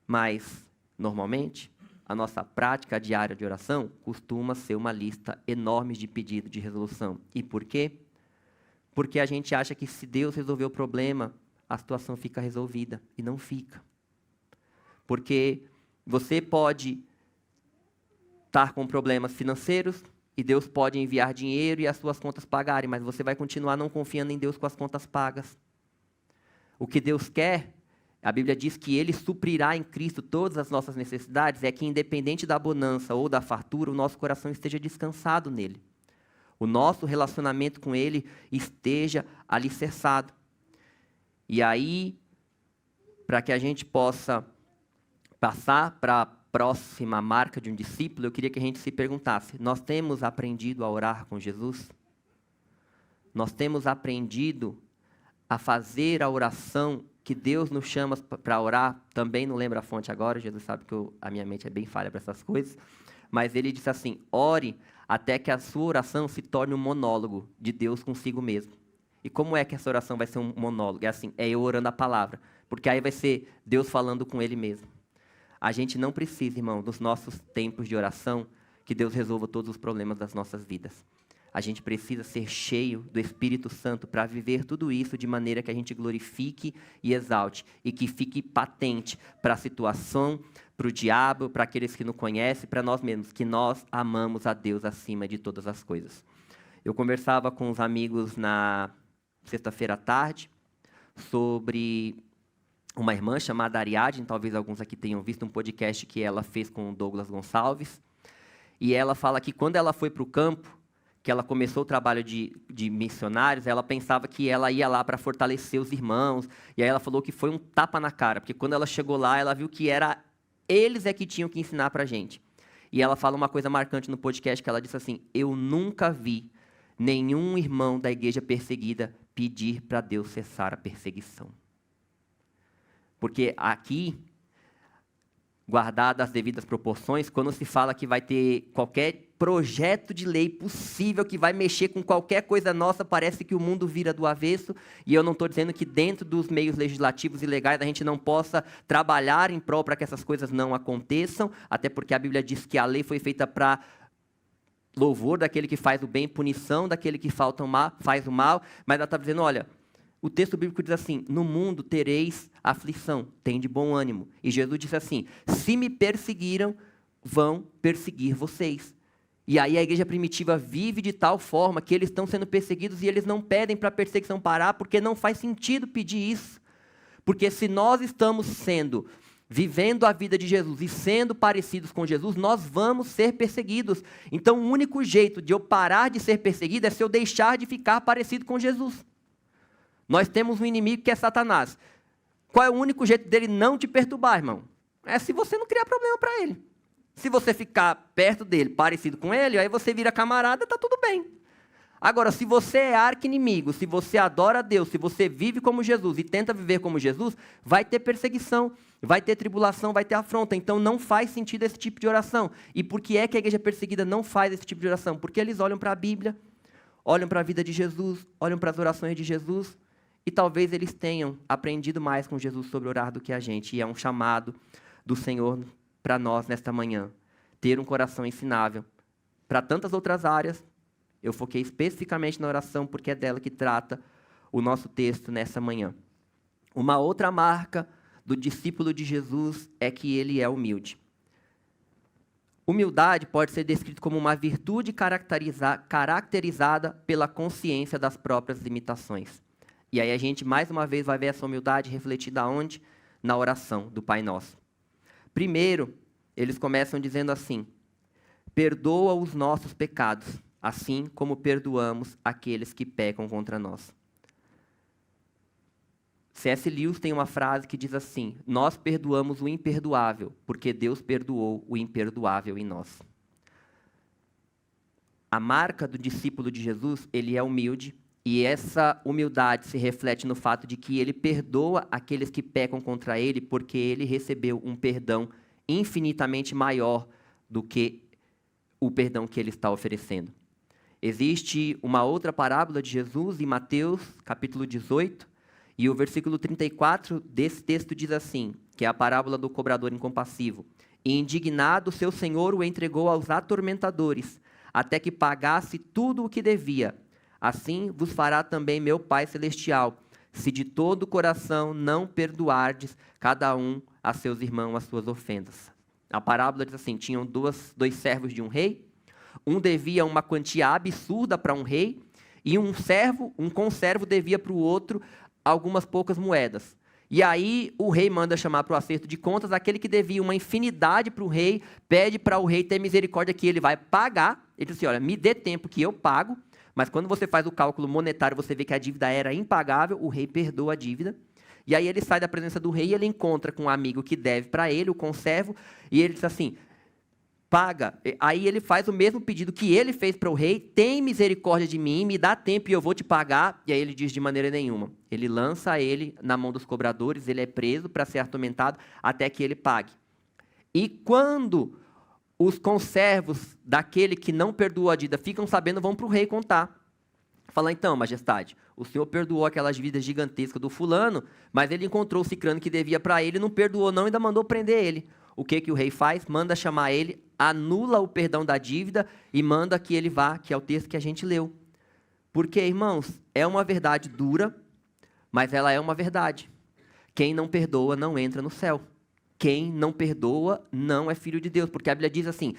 Mas, normalmente, a nossa prática diária de oração costuma ser uma lista enorme de pedidos de resolução. E por quê? Porque a gente acha que se Deus resolver o problema, a situação fica resolvida. E não fica. Porque você pode estar com problemas financeiros e Deus pode enviar dinheiro e as suas contas pagarem, mas você vai continuar não confiando em Deus com as contas pagas. O que Deus quer, a Bíblia diz que Ele suprirá em Cristo todas as nossas necessidades, é que independente da bonança ou da fartura, o nosso coração esteja descansado nele. O nosso relacionamento com Ele esteja alicerçado. E aí, para que a gente possa passar para a próxima marca de um discípulo, eu queria que a gente se perguntasse, nós temos aprendido a orar com Jesus? Nós temos aprendido a fazer a oração que Deus nos chama para orar? Também não lembro a fonte agora, Jesus sabe que a minha mente é bem falha para essas coisas. mas ele disse assim, ore até que a sua oração se torne um monólogo de Deus consigo mesmo. E como é que essa oração vai ser um monólogo? É assim, é eu orando a palavra, porque aí vai ser Deus falando com ele mesmo. A gente não precisa, irmão, nos nossos tempos de oração, que Deus resolva todos os problemas das nossas vidas. A gente precisa ser cheio do Espírito Santo para viver tudo isso de maneira que a gente glorifique e exalte, e que fique patente para a situação, para o diabo, para aqueles que não conhecem, para nós mesmos, que nós amamos a Deus acima de todas as coisas. Eu conversava com os amigos na sexta-feira à tarde sobre uma irmã chamada Ariadne, talvez alguns aqui tenham visto um podcast que ela fez com o Douglas Gonçalves, e ela fala que quando ela foi para o campo, que ela começou o trabalho de missionários, ela pensava que ela ia lá para fortalecer os irmãos, e aí ela falou que foi um tapa na cara, porque quando ela chegou lá, ela viu que era eles que tinham que ensinar para a gente. E ela fala uma coisa marcante no podcast, que ela disse assim, eu nunca vi nenhum irmão da igreja perseguida pedir para Deus cessar a perseguição. Porque aqui, guardadas as devidas proporções, quando se fala que vai ter qualquer projeto de lei possível que vai mexer com qualquer coisa nossa, parece que o mundo vira do avesso, e eu não estou dizendo que dentro dos meios legislativos e legais a gente não possa trabalhar em prol para que essas coisas não aconteçam, até porque a Bíblia diz que a lei foi feita para louvor daquele que faz o bem, punição daquele que faz o mal, mas ela está dizendo, olha, o texto bíblico diz assim, no mundo tereis aflição, tem de bom ânimo. E Jesus disse assim, se me perseguiram, vão perseguir vocês. E aí a igreja primitiva vive de tal forma que eles estão sendo perseguidos e eles não pedem para a perseguição parar, porque não faz sentido pedir isso. Porque se nós estamos vivendo a vida de Jesus e sendo parecidos com Jesus, nós vamos ser perseguidos. Então o único jeito de eu parar de ser perseguido é se eu deixar de ficar parecido com Jesus. Nós temos um inimigo que é Satanás. Qual é o único jeito dele não te perturbar, irmão? É se você não criar problema para ele. Se você ficar perto dele, parecido com ele, aí você vira camarada, está tudo bem. Agora, se você é arqui-inimigo, se você adora a Deus, se você vive como Jesus e tenta viver como Jesus, vai ter perseguição, vai ter tribulação, vai ter afronta. Então, não faz sentido esse tipo de oração. E por que é que a igreja perseguida não faz esse tipo de oração? Porque eles olham para a Bíblia, olham para a vida de Jesus, olham para as orações de Jesus, e talvez eles tenham aprendido mais com Jesus sobre orar do que a gente. E é um chamado do Senhor para nós nesta manhã. Ter um coração ensinável. Para tantas outras áreas, eu foquei especificamente na oração, porque é dela que trata o nosso texto nessa manhã. Uma outra marca do discípulo de Jesus é que ele é humilde. Humildade pode ser descrita como uma virtude caracterizada pela consciência das próprias limitações. E aí a gente, mais uma vez, vai ver essa humildade refletida aonde? Na oração do Pai Nosso. Primeiro, eles começam dizendo assim, perdoa os nossos pecados, assim como perdoamos aqueles que pecam contra nós. C.S. Lewis tem uma frase que diz assim, nós perdoamos o imperdoável, porque Deus perdoou o imperdoável em nós. A marca do discípulo de Jesus, ele é humilde, e essa humildade se reflete no fato de que ele perdoa aqueles que pecam contra ele, porque ele recebeu um perdão infinitamente maior do que o perdão que ele está oferecendo. Existe uma outra parábola de Jesus em Mateus, capítulo 18, e o versículo 34 desse texto diz assim, que é a parábola do cobrador incompassivo. E indignado, seu senhor o entregou aos atormentadores, até que pagasse tudo o que devia. Assim vos fará também meu Pai Celestial, se de todo o coração não perdoardes cada um a seus irmãos as suas ofensas. A parábola diz assim, tinham dois servos de um rei, um devia uma quantia absurda para um rei, e um conservo devia para o outro algumas poucas moedas. E aí o rei manda chamar para o acerto de contas, aquele que devia uma infinidade para o rei, pede para o rei ter misericórdia que ele vai pagar. Ele diz assim, olha, me dê tempo que eu pago, mas quando você faz o cálculo monetário, você vê que a dívida era impagável, o rei perdoa a dívida. E aí ele sai da presença do rei e ele encontra com um amigo que deve para ele, o conservo, e ele diz assim, paga. Aí ele faz o mesmo pedido que ele fez para o rei, tem misericórdia de mim, me dá tempo e eu vou te pagar. E aí ele diz de maneira nenhuma. Ele lança ele na mão dos cobradores, ele é preso para ser atormentado até que ele pague. E quando os conservos daquele que não perdoou a dívida ficam sabendo, vão para o rei contar. Fala, então, majestade, o senhor perdoou aquelas dívidas gigantescas do fulano, mas ele encontrou o cicrano que devia para ele, não perdoou não, ainda mandou prender ele. O que o rei faz? Manda chamar ele, anula o perdão da dívida e manda que ele vá, que é o texto que a gente leu. Porque, irmãos, é uma verdade dura, mas ela é uma verdade. Quem não perdoa não entra no céu. Quem não perdoa não é filho de Deus, porque a Bíblia diz assim,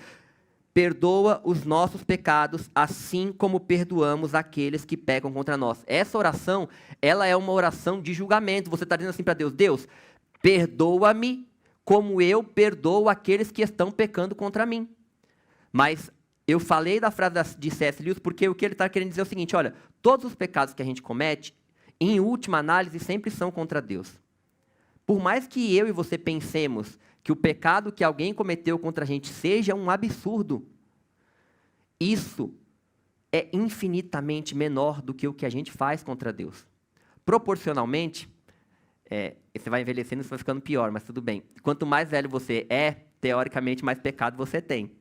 perdoa os nossos pecados, assim como perdoamos aqueles que pecam contra nós. Essa oração, ela é uma oração de julgamento. Você está dizendo assim para Deus, Deus, perdoa-me como eu perdoo aqueles que estão pecando contra mim. Mas eu falei da frase de C.S. Lewis porque o que ele está querendo dizer é o seguinte, olha, todos os pecados que a gente comete, em última análise, sempre são contra Deus. Por mais que eu e você pensemos que o pecado que alguém cometeu contra a gente seja um absurdo, isso é infinitamente menor do que o que a gente faz contra Deus. Proporcionalmente, você vai envelhecendo e você vai ficando pior, mas tudo bem. Quanto mais velho você é, teoricamente, mais pecado você tem.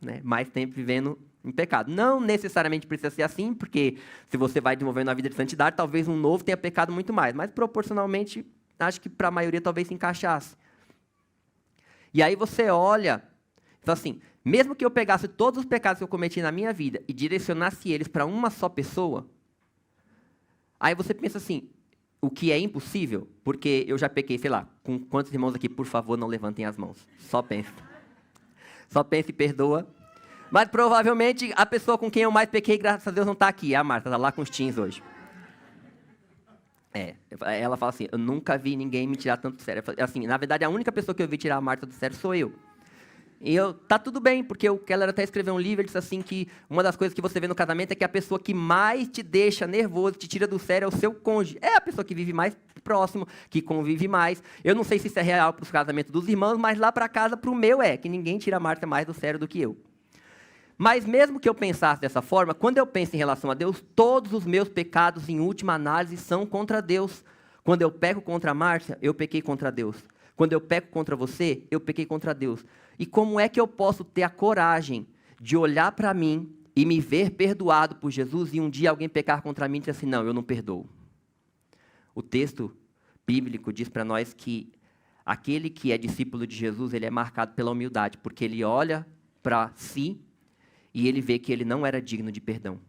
Né? Mais tempo vivendo em pecado. Não necessariamente precisa ser assim, porque se você vai desenvolvendo uma vida de santidade, talvez um novo tenha pecado muito mais. Mas proporcionalmente, acho que para a maioria talvez se encaixasse. E aí você olha, então assim, mesmo que eu pegasse todos os pecados que eu cometi na minha vida e direcionasse eles para uma só pessoa, aí você pensa assim, o que é impossível, porque eu já pequei, sei lá, com quantos irmãos aqui, por favor, não levantem as mãos. Só pense. Só pense e perdoa. Mas provavelmente a pessoa com quem eu mais pequei, graças a Deus, não está aqui. A Marta está lá com os teens hoje. Ela fala assim, eu nunca vi ninguém me tirar tanto do sério. Assim, na verdade, a única pessoa que eu vi tirar a Marta do sério sou eu. E tá tudo bem, porque o Keller até escreveu um livro, ele disse assim que uma das coisas que você vê no casamento é que a pessoa que mais te deixa nervoso, te tira do sério, é o seu cônjuge. É a pessoa que vive mais próximo, que convive mais. Eu não sei se isso é real para os casamentos dos irmãos, mas lá para casa, para o meu que ninguém tira a Marta mais do sério do que eu. Mas mesmo que eu pensasse dessa forma, quando eu penso em relação a Deus, todos os meus pecados, em última análise, são contra Deus. Quando eu peco contra a Márcia, eu pequei contra Deus. Quando eu peco contra você, eu pequei contra Deus. E como é que eu posso ter a coragem de olhar para mim e me ver perdoado por Jesus e um dia alguém pecar contra mim e dizer assim, não, eu não perdoo? O texto bíblico diz para nós que aquele que é discípulo de Jesus, ele é marcado pela humildade, porque ele olha para si e ele vê que ele não era digno de perdão.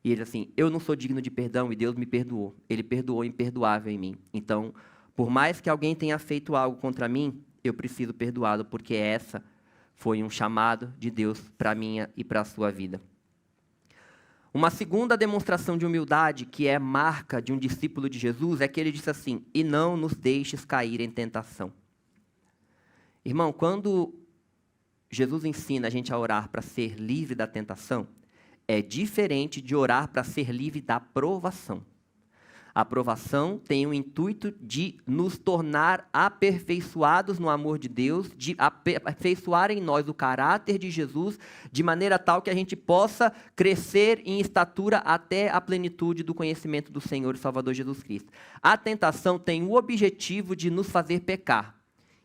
E ele diz assim, eu não sou digno de perdão e Deus me perdoou. Ele perdoou o imperdoável em mim. Então, por mais que alguém tenha feito algo contra mim, eu preciso perdoá-lo, porque essa foi um chamado de Deus para a minha e para a sua vida. Uma segunda demonstração de humildade, que é marca de um discípulo de Jesus, é que ele disse assim, e não nos deixes cair em tentação. Irmão, quando Jesus ensina a gente a orar para ser livre da tentação, é diferente de orar para ser livre da provação. A aprovação tem o intuito de nos tornar aperfeiçoados no amor de Deus, de aperfeiçoar em nós o caráter de Jesus, de maneira tal que a gente possa crescer em estatura até a plenitude do conhecimento do Senhor e Salvador Jesus Cristo. A tentação tem o objetivo de nos fazer pecar.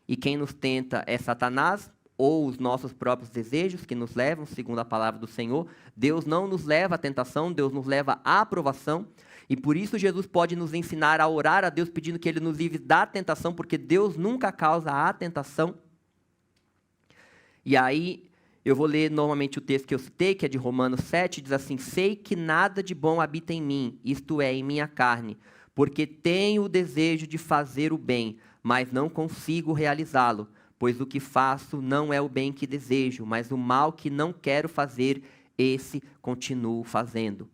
E quem nos tenta é Satanás, ou os nossos próprios desejos que nos levam, segundo a palavra do Senhor. Deus não nos leva à tentação, Deus nos leva à aprovação. E por isso Jesus pode nos ensinar a orar a Deus pedindo que Ele nos livre da tentação, porque Deus nunca causa a tentação. E aí, eu vou ler normalmente o texto que eu citei, que é de Romanos 7, diz assim, sei que nada de bom habita em mim, isto é, em minha carne, porque tenho o desejo de fazer o bem, mas não consigo realizá-lo, pois o que faço não é o bem que desejo, mas o mal que não quero fazer, esse continuo fazendo.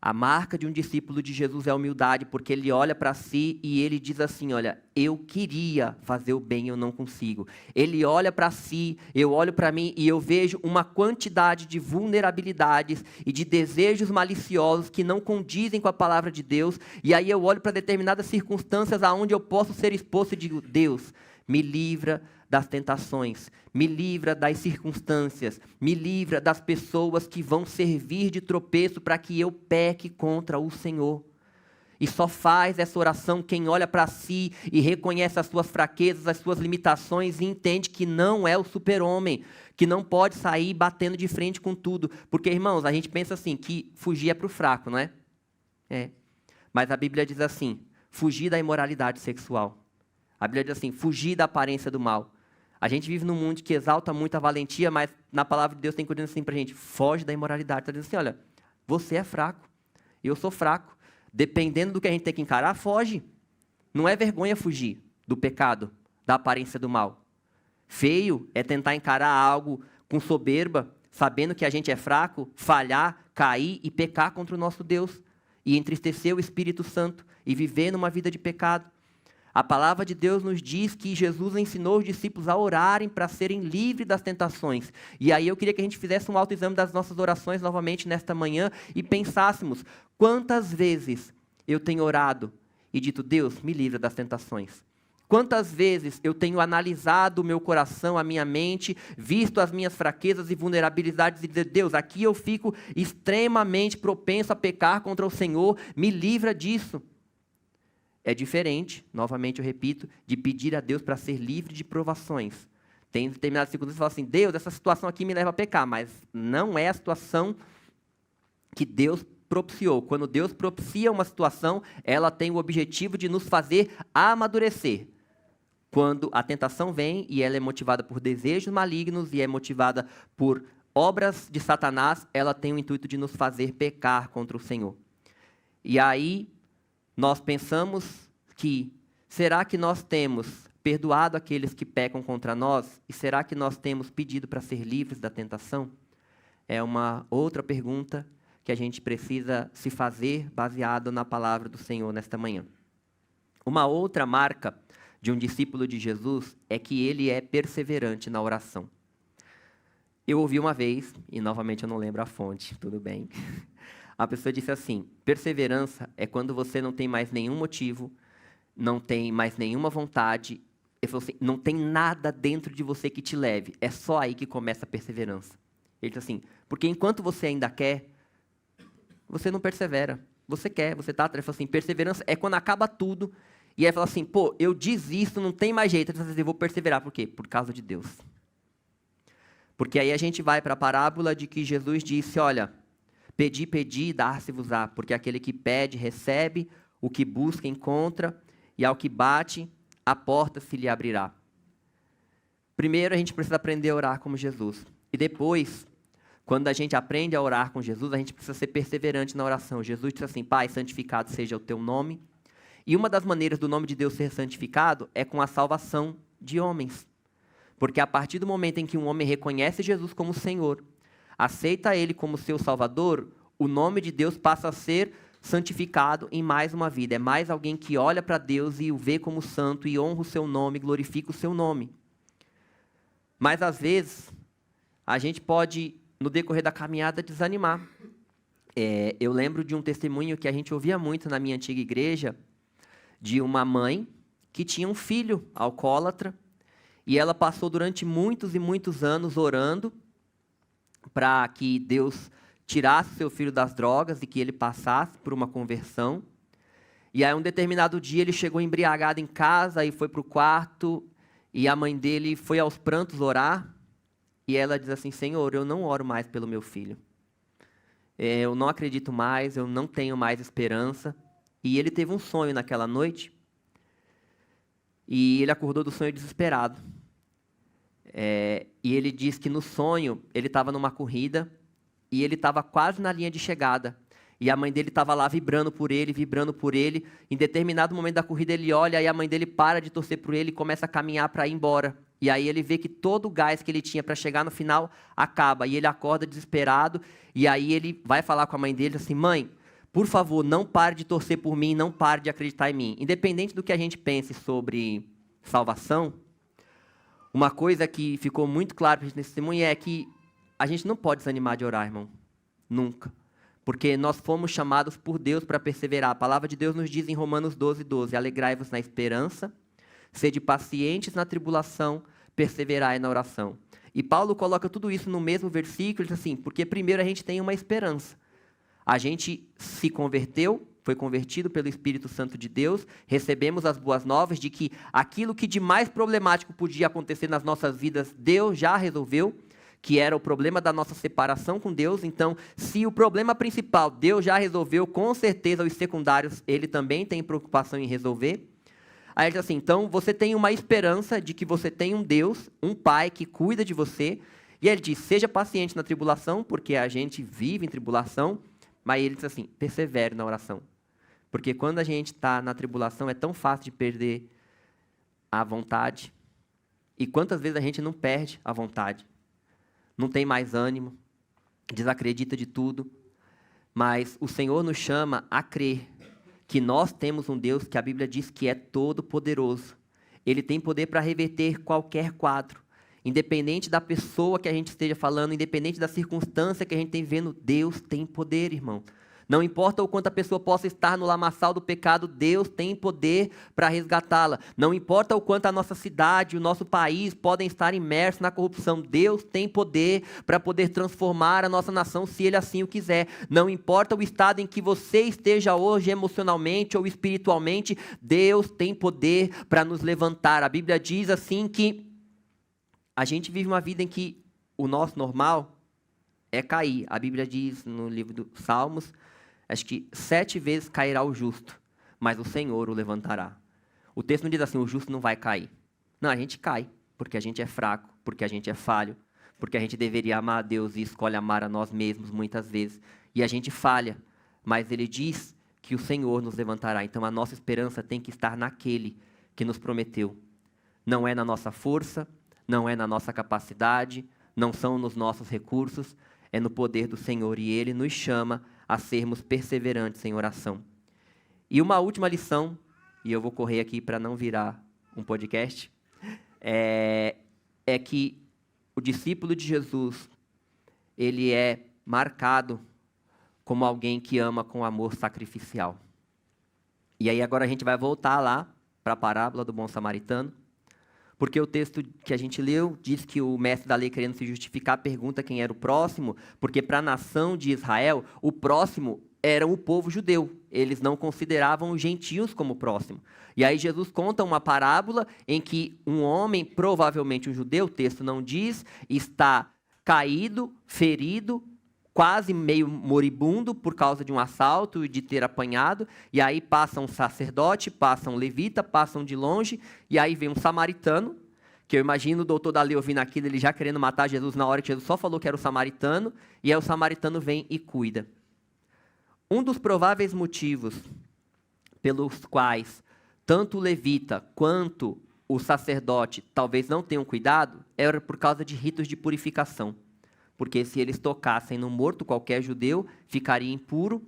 A marca de um discípulo de Jesus é a humildade, porque ele olha para si e ele diz assim, olha, eu queria fazer o bem, eu não consigo. Ele olha para si, eu olho para mim e eu vejo uma quantidade de vulnerabilidades e de desejos maliciosos que não condizem com a palavra de Deus. E aí eu olho para determinadas circunstâncias aonde eu posso ser exposto e digo, Deus, me livra das tentações, me livra das circunstâncias, me livra das pessoas que vão servir de tropeço para que eu peque contra o Senhor. E só faz essa oração quem olha para si e reconhece as suas fraquezas, as suas limitações e entende que não é o super-homem, que não pode sair batendo de frente com tudo. Porque, irmãos, a gente pensa assim, que fugir é para o fraco, não é? É. Mas a Bíblia diz assim, fugir da imoralidade sexual. A Bíblia diz assim, fugir da aparência do mal. A gente vive num mundo que exalta muito a valentia, mas na palavra de Deus tem coisa assim para a gente, foge da imoralidade. Está dizendo assim, olha, você é fraco, eu sou fraco. Dependendo do que a gente tem que encarar, foge. Não é vergonha fugir do pecado, da aparência do mal. Feio é tentar encarar algo com soberba, sabendo que a gente é fraco, falhar, cair e pecar contra o nosso Deus. E entristecer o Espírito Santo e viver numa vida de pecado. A palavra de Deus nos diz que Jesus ensinou os discípulos a orarem para serem livres das tentações. E aí eu queria que a gente fizesse um autoexame das nossas orações novamente nesta manhã e pensássemos quantas vezes eu tenho orado e dito, Deus, me livra das tentações. Quantas vezes eu tenho analisado o meu coração, a minha mente, visto as minhas fraquezas e vulnerabilidades e dizer, Deus, aqui eu fico extremamente propenso a pecar contra o Senhor, me livra disso. É diferente, novamente eu repito, de pedir a Deus para ser livre de provações. Tem determinadas circunstâncias que falam assim, Deus, essa situação aqui me leva a pecar, mas não é a situação que Deus propiciou. Quando Deus propicia uma situação, ela tem o objetivo de nos fazer amadurecer. Quando a tentação vem e ela é motivada por desejos malignos e é motivada por obras de Satanás, ela tem o intuito de nos fazer pecar contra o Senhor. E aí, nós pensamos que, será que nós temos perdoado aqueles que pecam contra nós? E será que nós temos pedido para ser livres da tentação? É uma outra pergunta que a gente precisa se fazer baseado na palavra do Senhor nesta manhã. Uma outra marca de um discípulo de Jesus é que ele é perseverante na oração. Eu ouvi uma vez, e novamente eu não lembro a fonte, tudo bem. A pessoa disse assim, perseverança é quando você não tem mais nenhum motivo, não tem mais nenhuma vontade, ele falou assim, não tem nada dentro de você que te leve, é só aí que começa a perseverança. Ele disse assim, porque enquanto você ainda quer, você não persevera, você quer, você está atrás. Ele falou assim, perseverança é quando acaba tudo, e aí fala assim, pô, eu desisto, não tem mais jeito, ele falou assim, eu vou perseverar, por quê? Por causa de Deus. Porque aí a gente vai para a parábola de que Jesus disse, olha, pedi, pedi, dar-se-vos-á, porque aquele que pede, recebe, o que busca, encontra, e ao que bate, a porta se lhe abrirá. Primeiro, a gente precisa aprender a orar como Jesus. E depois, quando a gente aprende a orar com Jesus, a gente precisa ser perseverante na oração. Jesus diz assim, Pai, santificado seja o teu nome. E uma das maneiras do nome de Deus ser santificado é com a salvação de homens. Porque a partir do momento em que um homem reconhece Jesus como Senhor, aceita Ele como seu Salvador, o nome de Deus passa a ser santificado em mais uma vida. É mais alguém que olha para Deus e o vê como santo e honra o seu nome, glorifica o seu nome. Mas às vezes, a gente pode, no decorrer da caminhada, desanimar. Eu lembro de um testemunho que a gente ouvia muito na minha antiga igreja, de uma mãe que tinha um filho alcoólatra, e ela passou durante muitos e muitos anos orando para que Deus tirasse seu filho das drogas e que ele passasse por uma conversão. E aí, um determinado dia, ele chegou embriagado em casa e foi para o quarto, e a mãe dele foi aos prantos orar, e ela diz assim, Senhor, eu não oro mais pelo meu filho. Eu não acredito mais, eu não tenho mais esperança. E ele teve um sonho naquela noite, e ele acordou do sonho desesperado. E ele diz que no sonho, ele estava numa corrida, e ele estava quase na linha de chegada. E a mãe dele estava lá vibrando por ele, vibrando por ele. Em determinado momento da corrida, ele olha, e a mãe dele para de torcer por ele e começa a caminhar para ir embora. E aí ele vê que todo o gás que ele tinha para chegar no final acaba. E ele acorda desesperado, e aí ele vai falar com a mãe dele assim, mãe, por favor, não pare de torcer por mim, não pare de acreditar em mim. Independente do que a gente pense sobre salvação, uma coisa que ficou muito clara para a gente nesse testemunho é que a gente não pode desanimar de orar, irmão. Nunca. Porque nós fomos chamados por Deus para perseverar. A palavra de Deus nos diz em Romanos 12:12, alegrai-vos na esperança, sede pacientes na tribulação, perseverai na oração. E Paulo coloca tudo isso no mesmo versículo, ele diz assim, porque primeiro a gente tem uma esperança. A gente se converteu, foi convertido pelo Espírito Santo de Deus, recebemos as boas novas de que aquilo que de mais problemático podia acontecer nas nossas vidas, Deus já resolveu, que era o problema da nossa separação com Deus. Então, se o problema principal Deus já resolveu, com certeza os secundários Ele também tem preocupação em resolver. Aí ele diz assim, então você tem uma esperança de que você tem um Deus, um Pai que cuida de você. E ele diz, seja paciente na tribulação, porque a gente vive em tribulação. Mas ele diz assim, persevere na oração. Porque quando a gente está na tribulação, é tão fácil de perder a vontade. E quantas vezes a gente não perde a vontade? Não tem mais ânimo, desacredita de tudo. Mas o Senhor nos chama a crer que nós temos um Deus que a Bíblia diz que é todo-poderoso. Ele tem poder para reverter qualquer quadro. Independente da pessoa que a gente esteja falando, independente da circunstância que a gente tem vendo, Deus tem poder, irmão. Não importa o quanto a pessoa possa estar no lamaçal do pecado, Deus tem poder para resgatá-la. Não importa o quanto a nossa cidade, o nosso país podem estar imersos na corrupção, Deus tem poder para poder transformar a nossa nação se Ele assim o quiser. Não importa o estado em que você esteja hoje emocionalmente ou espiritualmente, Deus tem poder para nos levantar. A Bíblia diz assim que a gente vive uma vida em que o nosso normal é cair. A Bíblia diz no livro dos Salmos, acho que 7 vezes cairá o justo, mas o Senhor o levantará. O texto não diz assim, o justo não vai cair. Não, a gente cai, porque a gente é fraco, porque a gente é falho, porque a gente deveria amar a Deus e escolhe amar a nós mesmos muitas vezes. E a gente falha, mas Ele diz que o Senhor nos levantará. Então a nossa esperança tem que estar naquele que nos prometeu. Não é na nossa força, não é na nossa capacidade, não são nos nossos recursos, é no poder do Senhor. E Ele nos chama a sermos perseverantes em oração. E uma última lição, e eu vou correr aqui para não virar um podcast, é que o discípulo de Jesus, ele é marcado como alguém que ama com amor sacrificial. E aí agora a gente vai voltar lá para a parábola do bom samaritano, porque o texto que a gente leu diz que o mestre da lei, querendo se justificar, pergunta quem era o próximo, porque para a nação de Israel, o próximo era o povo judeu. Eles não consideravam os gentios como próximo. E aí Jesus conta uma parábola em que um homem, provavelmente um judeu, o texto não diz, está caído, ferido, quase meio moribundo por causa de um assalto e de ter apanhado, e aí passa um sacerdote, passa um levita, passam de longe, e aí vem um samaritano, que eu imagino o doutor da lei ouvindo aquilo, ele já querendo matar Jesus na hora que Jesus só falou que era o samaritano, e aí o samaritano vem e cuida. Um dos prováveis motivos pelos quais tanto o levita quanto o sacerdote talvez não tenham cuidado era por causa de ritos de purificação. Porque se eles tocassem no morto, qualquer judeu ficaria impuro.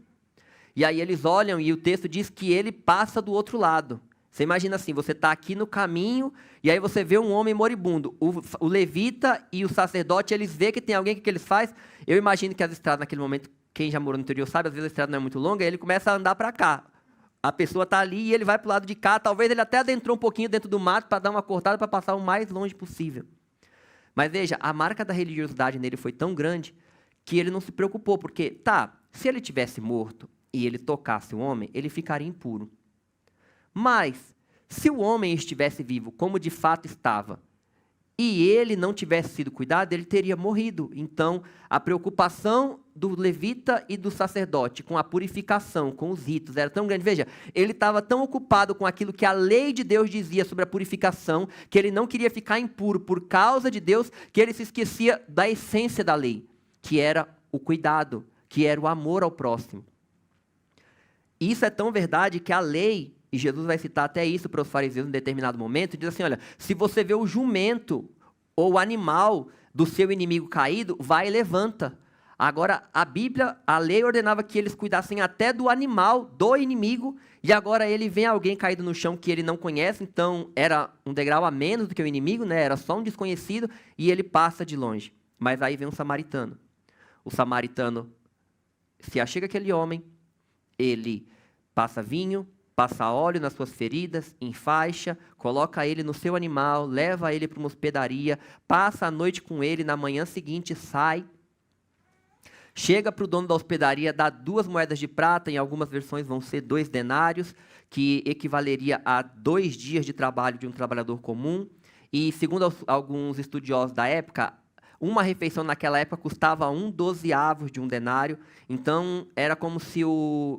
E aí eles olham e o texto diz que ele passa do outro lado. Você imagina assim, você está aqui no caminho e aí você vê um homem moribundo. O levita e o sacerdote, eles veem que tem alguém, o que eles fazem? Eu imagino que as estradas naquele momento, quem já morou no interior sabe, às vezes a estrada não é muito longa, e ele começa a andar para cá. A pessoa está ali e ele vai para o lado de cá. Talvez ele até adentrou um pouquinho dentro do mato para dar uma cortada, para passar o mais longe possível. Mas veja, a marca da religiosidade nele foi tão grande que ele não se preocupou, porque, se ele tivesse morto e ele tocasse o homem, ele ficaria impuro. Mas, se o homem estivesse vivo, como de fato estava, e ele não tivesse sido cuidado, ele teria morrido. Então, a preocupação do levita e do sacerdote com a purificação, com os ritos, era tão grande. Veja, ele estava tão ocupado com aquilo que a lei de Deus dizia sobre a purificação, que ele não queria ficar impuro por causa de Deus, que ele se esquecia da essência da lei, que era o cuidado, que era o amor ao próximo. Isso é tão verdade que a lei, e Jesus vai citar até isso para os fariseus em determinado momento, diz assim, olha, se você vê o jumento ou o animal do seu inimigo caído, vai e levanta. Agora, a Bíblia, a lei ordenava que eles cuidassem até do animal, do inimigo, e agora ele vê alguém caído no chão que ele não conhece, então era um degrau a menos do que o inimigo, né? Era só um desconhecido, e ele passa de longe. Mas aí vem um samaritano. O samaritano se achega aquele homem, ele passa vinho, passa óleo nas suas feridas, enfaixa, coloca ele no seu animal, leva ele para uma hospedaria, passa a noite com ele, na manhã seguinte sai. chega para o dono da hospedaria, dá 2 moedas de prata, em algumas versões vão ser 2 denários, que equivaleria a 2 dias de trabalho de um trabalhador comum. E, segundo alguns estudiosos da época, uma refeição naquela época custava 1/12 de um denário. Então, era como se,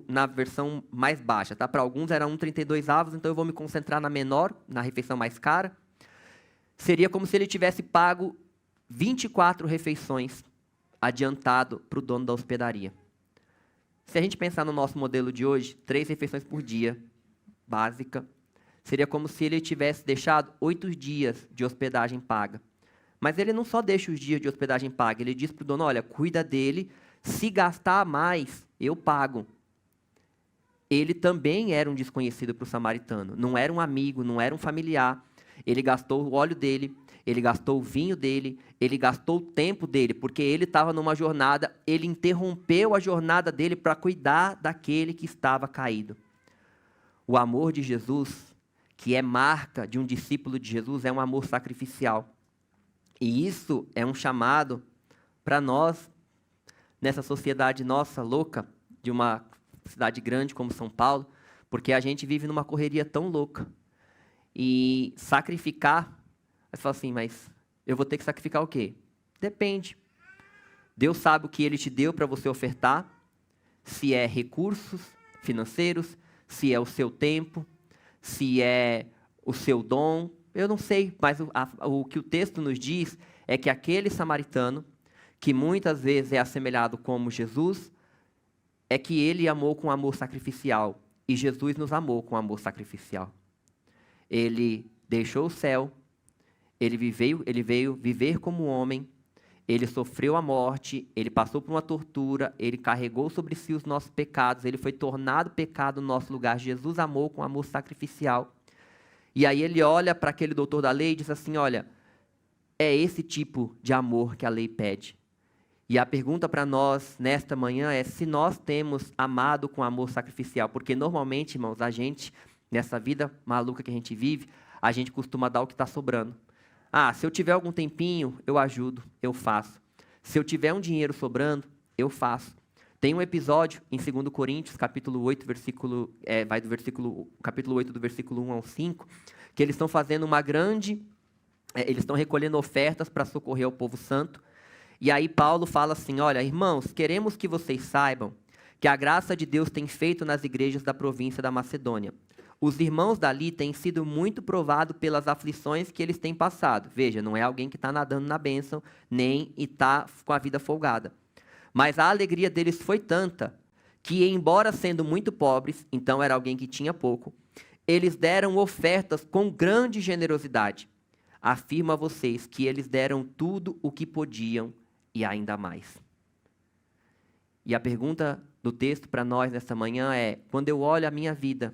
na versão mais baixa, tá? Para alguns era 1/32, então eu vou me concentrar na menor, na refeição mais cara. Seria como se ele tivesse pago 24 refeições adiantado para o dono da hospedaria. Se a gente pensar no nosso modelo de hoje, 3 refeições por dia, básica, seria como se ele tivesse deixado 8 dias de hospedagem paga. Mas ele não só deixa os dias de hospedagem paga, ele diz para o dono, olha, cuida dele, se gastar mais, eu pago. Ele também era um desconhecido para o samaritano, não era um amigo, não era um familiar. Ele gastou o óleo dele, ele gastou o vinho dele, ele gastou o tempo dele, porque ele estava numa jornada, ele interrompeu a jornada dele para cuidar daquele que estava caído. O amor de Jesus, que é marca de um discípulo de Jesus, é um amor sacrificial. E isso é um chamado para nós, nessa sociedade nossa louca, de uma cidade grande como São Paulo, porque a gente vive numa correria tão louca. E sacrificar, você fala assim, mas eu vou ter que sacrificar o quê? Depende. Deus sabe o que Ele te deu para você ofertar, se é recursos financeiros, se é o seu tempo, se é o seu dom, eu não sei, mas o que o texto nos diz é que aquele samaritano, que muitas vezes é assemelhado como Jesus, é que ele amou com amor sacrificial, e Jesus nos amou com amor sacrificial. Ele deixou o céu, ele veio viver como homem, ele sofreu a morte, ele passou por uma tortura, ele carregou sobre si os nossos pecados, ele foi tornado pecado no nosso lugar. Jesus amou com amor sacrificial. E aí ele olha para aquele doutor da lei e diz assim, olha, é esse tipo de amor que a lei pede. E a pergunta para nós nesta manhã é se nós temos amado com amor sacrificial, porque normalmente, irmãos, a gente, nessa vida maluca que a gente vive, a gente costuma dar o que está sobrando. Ah, se eu tiver algum tempinho, eu ajudo, eu faço. Se eu tiver um dinheiro sobrando, eu faço. Tem um episódio em 2 Coríntios, capítulo 8, capítulo 8, do versículo 1 ao 5, que eles estão fazendo uma grande... eles estão recolhendo ofertas para socorrer o povo santo. E aí Paulo fala assim, olha, irmãos, queremos que vocês saibam que a graça de Deus tem feito nas igrejas da província da Macedônia. Os irmãos dali têm sido muito provados pelas aflições que eles têm passado. Veja, não é alguém que está nadando na bênção, nem está com a vida folgada. Mas a alegria deles foi tanta, que embora sendo muito pobres, então era alguém que tinha pouco, eles deram ofertas com grande generosidade. Afirmo a vocês que eles deram tudo o que podiam e ainda mais. E a pergunta do texto para nós nessa manhã é, quando eu olho a minha vida,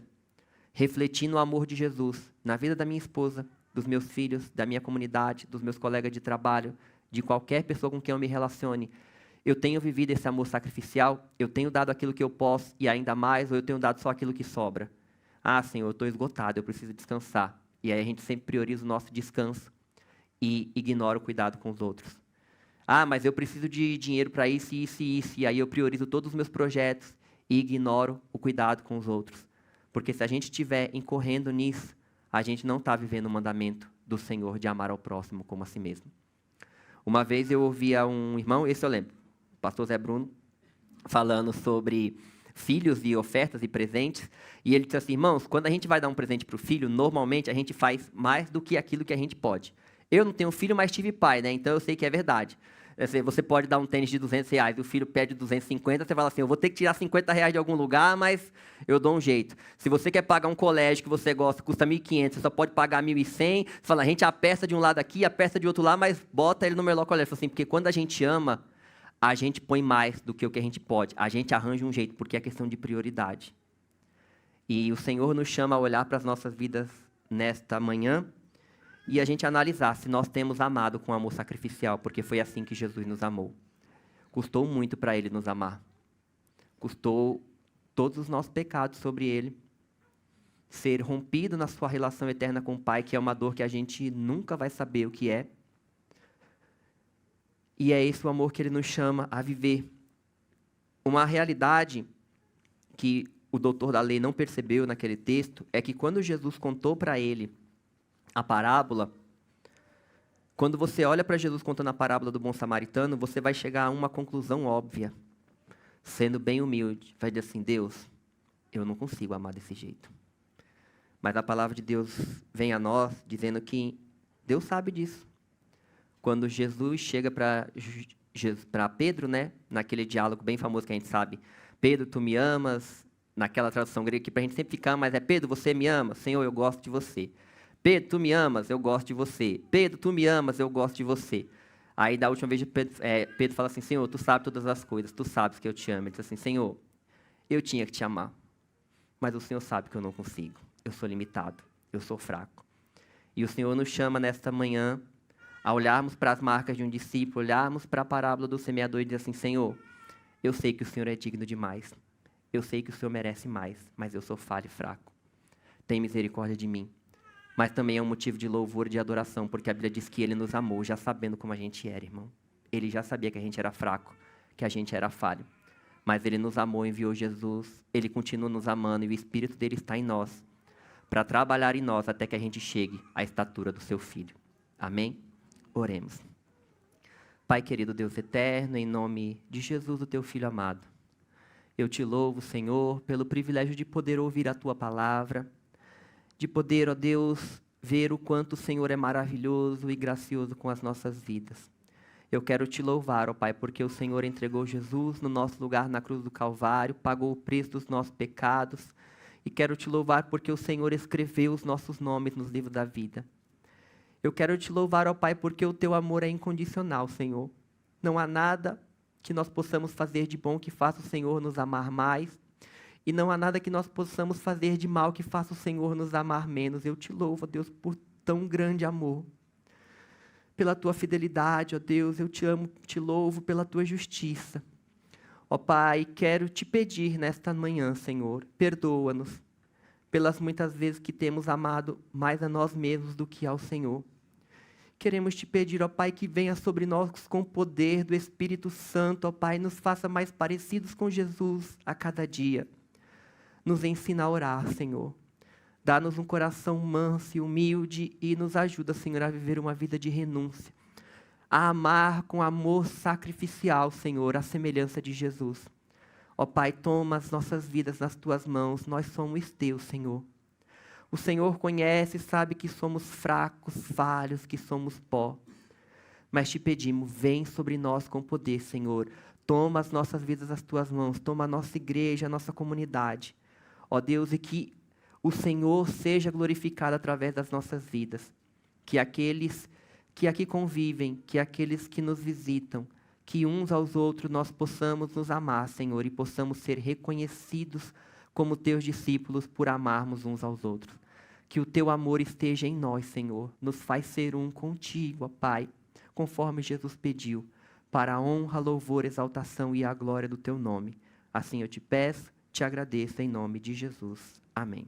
refletindo o amor de Jesus na vida da minha esposa, dos meus filhos, da minha comunidade, dos meus colegas de trabalho, de qualquer pessoa com quem eu me relacione, eu tenho vivido esse amor sacrificial? Eu tenho dado aquilo que eu posso e ainda mais, ou eu tenho dado só aquilo que sobra? Ah, Senhor, eu estou esgotado, eu preciso descansar. E aí a gente sempre prioriza o nosso descanso e ignora o cuidado com os outros. Ah, mas eu preciso de dinheiro para isso, isso e isso, e aí eu priorizo todos os meus projetos e ignoro o cuidado com os outros. Porque se a gente estiver incorrendo nisso, a gente não está vivendo o mandamento do Senhor de amar ao próximo como a si mesmo. Uma vez eu ouvia um irmão, esse eu lembro, o pastor Zé Bruno, falando sobre filhos e ofertas e presentes, e ele disse assim, irmãos, quando a gente vai dar um presente para o filho, normalmente a gente faz mais do que aquilo que a gente pode. Eu não tenho filho, mas tive pai, né? Então eu sei que é verdade. Você pode dar um tênis de R$200, o filho pede 250, você fala assim, eu vou ter que tirar R$50 de algum lugar, mas eu dou um jeito. Se você quer pagar um colégio que você gosta, custa 1.500, você só pode pagar 1.100, você fala, a gente aperta de um lado aqui, aperta de outro lado, mas bota ele no melhor colégio. Assim, porque quando a gente ama, a gente põe mais do que o que a gente pode. A gente arranja um jeito, porque é questão de prioridade. E o Senhor nos chama a olhar para as nossas vidas nesta manhã, e a gente analisar se nós temos amado com amor sacrificial, porque foi assim que Jesus nos amou. Custou muito para Ele nos amar. Custou todos os nossos pecados sobre Ele. Ser rompido na sua relação eterna com o Pai, que é uma dor que a gente nunca vai saber o que é. E é esse o amor que Ele nos chama a viver. Uma realidade que o doutor da lei não percebeu naquele texto é que quando Jesus contou para ele a parábola, quando você olha para Jesus contando a parábola do bom samaritano, você vai chegar a uma conclusão óbvia, sendo bem humilde. Vai dizer assim: Deus, eu não consigo amar desse jeito. Mas a palavra de Deus vem a nós dizendo que Deus sabe disso. Quando Jesus chega para Pedro, né, naquele diálogo bem famoso que a gente sabe, Pedro, tu me amas, naquela tradução grega que para a gente sempre ficar, mas é Pedro, você me ama? Senhor, eu gosto de você. Pedro, tu me amas? Eu gosto de você. Pedro, tu me amas? Eu gosto de você. Aí, da última vez, Pedro fala assim: Senhor, tu sabes todas as coisas, tu sabes que eu te amo. Ele diz assim: Senhor, eu tinha que te amar, mas o Senhor sabe que eu não consigo. Eu sou limitado, eu sou fraco. E o Senhor nos chama nesta manhã a olharmos para as marcas de um discípulo, olharmos para a parábola do semeador e dizer assim: Senhor, eu sei que o Senhor é digno demais. Eu sei que o Senhor merece mais, mas eu sou falho e fraco. Tem misericórdia de mim. Mas também é um motivo de louvor e de adoração, porque a Bíblia diz que Ele nos amou, já sabendo como a gente era, irmão. Ele já sabia que a gente era fraco, que a gente era falho. Mas Ele nos amou, enviou Jesus, Ele continua nos amando e o Espírito dEle está em nós, para trabalhar em nós até que a gente chegue à estatura do Seu Filho. Amém? Oremos. Pai querido, Deus eterno, em nome de Jesus, o Teu Filho amado, eu Te louvo, Senhor, pelo privilégio de poder ouvir a Tua palavra, de poder, ó Deus, ver o quanto o Senhor é maravilhoso e gracioso com as nossas vidas. Eu quero Te louvar, ó Pai, porque o Senhor entregou Jesus no nosso lugar na cruz do Calvário, pagou o preço dos nossos pecados, e quero Te louvar porque o Senhor escreveu os nossos nomes nos livros da vida. Eu quero Te louvar, ó Pai, porque o Teu amor é incondicional, Senhor. Não há nada que nós possamos fazer de bom que faça o Senhor nos amar mais, e não há nada que nós possamos fazer de mal que faça o Senhor nos amar menos. Eu Te louvo, ó Deus, por tão grande amor. Pela Tua fidelidade, ó Deus, eu Te amo, Te louvo pela Tua justiça. Ó Pai, quero Te pedir nesta manhã, Senhor, perdoa-nos pelas muitas vezes que temos amado mais a nós mesmos do que ao Senhor. Queremos Te pedir, ó Pai, que venha sobre nós com o poder do Espírito Santo, ó Pai, nos faça mais parecidos com Jesus a cada dia. Nos ensina a orar, Senhor. Dá-nos um coração manso e humilde e nos ajuda, Senhor, a viver uma vida de renúncia. A amar com amor sacrificial, Senhor, a semelhança de Jesus. Ó Pai, toma as nossas vidas nas Tuas mãos, nós somos Teus, Senhor. O Senhor conhece e sabe que somos fracos, falhos, que somos pó. Mas Te pedimos, vem sobre nós com poder, Senhor. Toma as nossas vidas nas Tuas mãos, toma a nossa igreja, a nossa comunidade. Ó Deus, e que o Senhor seja glorificado através das nossas vidas. Que aqueles que aqui convivem, que aqueles que nos visitam, que uns aos outros nós possamos nos amar, Senhor, e possamos ser reconhecidos como Teus discípulos por amarmos uns aos outros. Que o Teu amor esteja em nós, Senhor. Nos faz ser um contigo, ó Pai, conforme Jesus pediu, para a honra, louvor, exaltação e a glória do Teu nome. Assim eu Te peço, Te agradeço em nome de Jesus. Amém.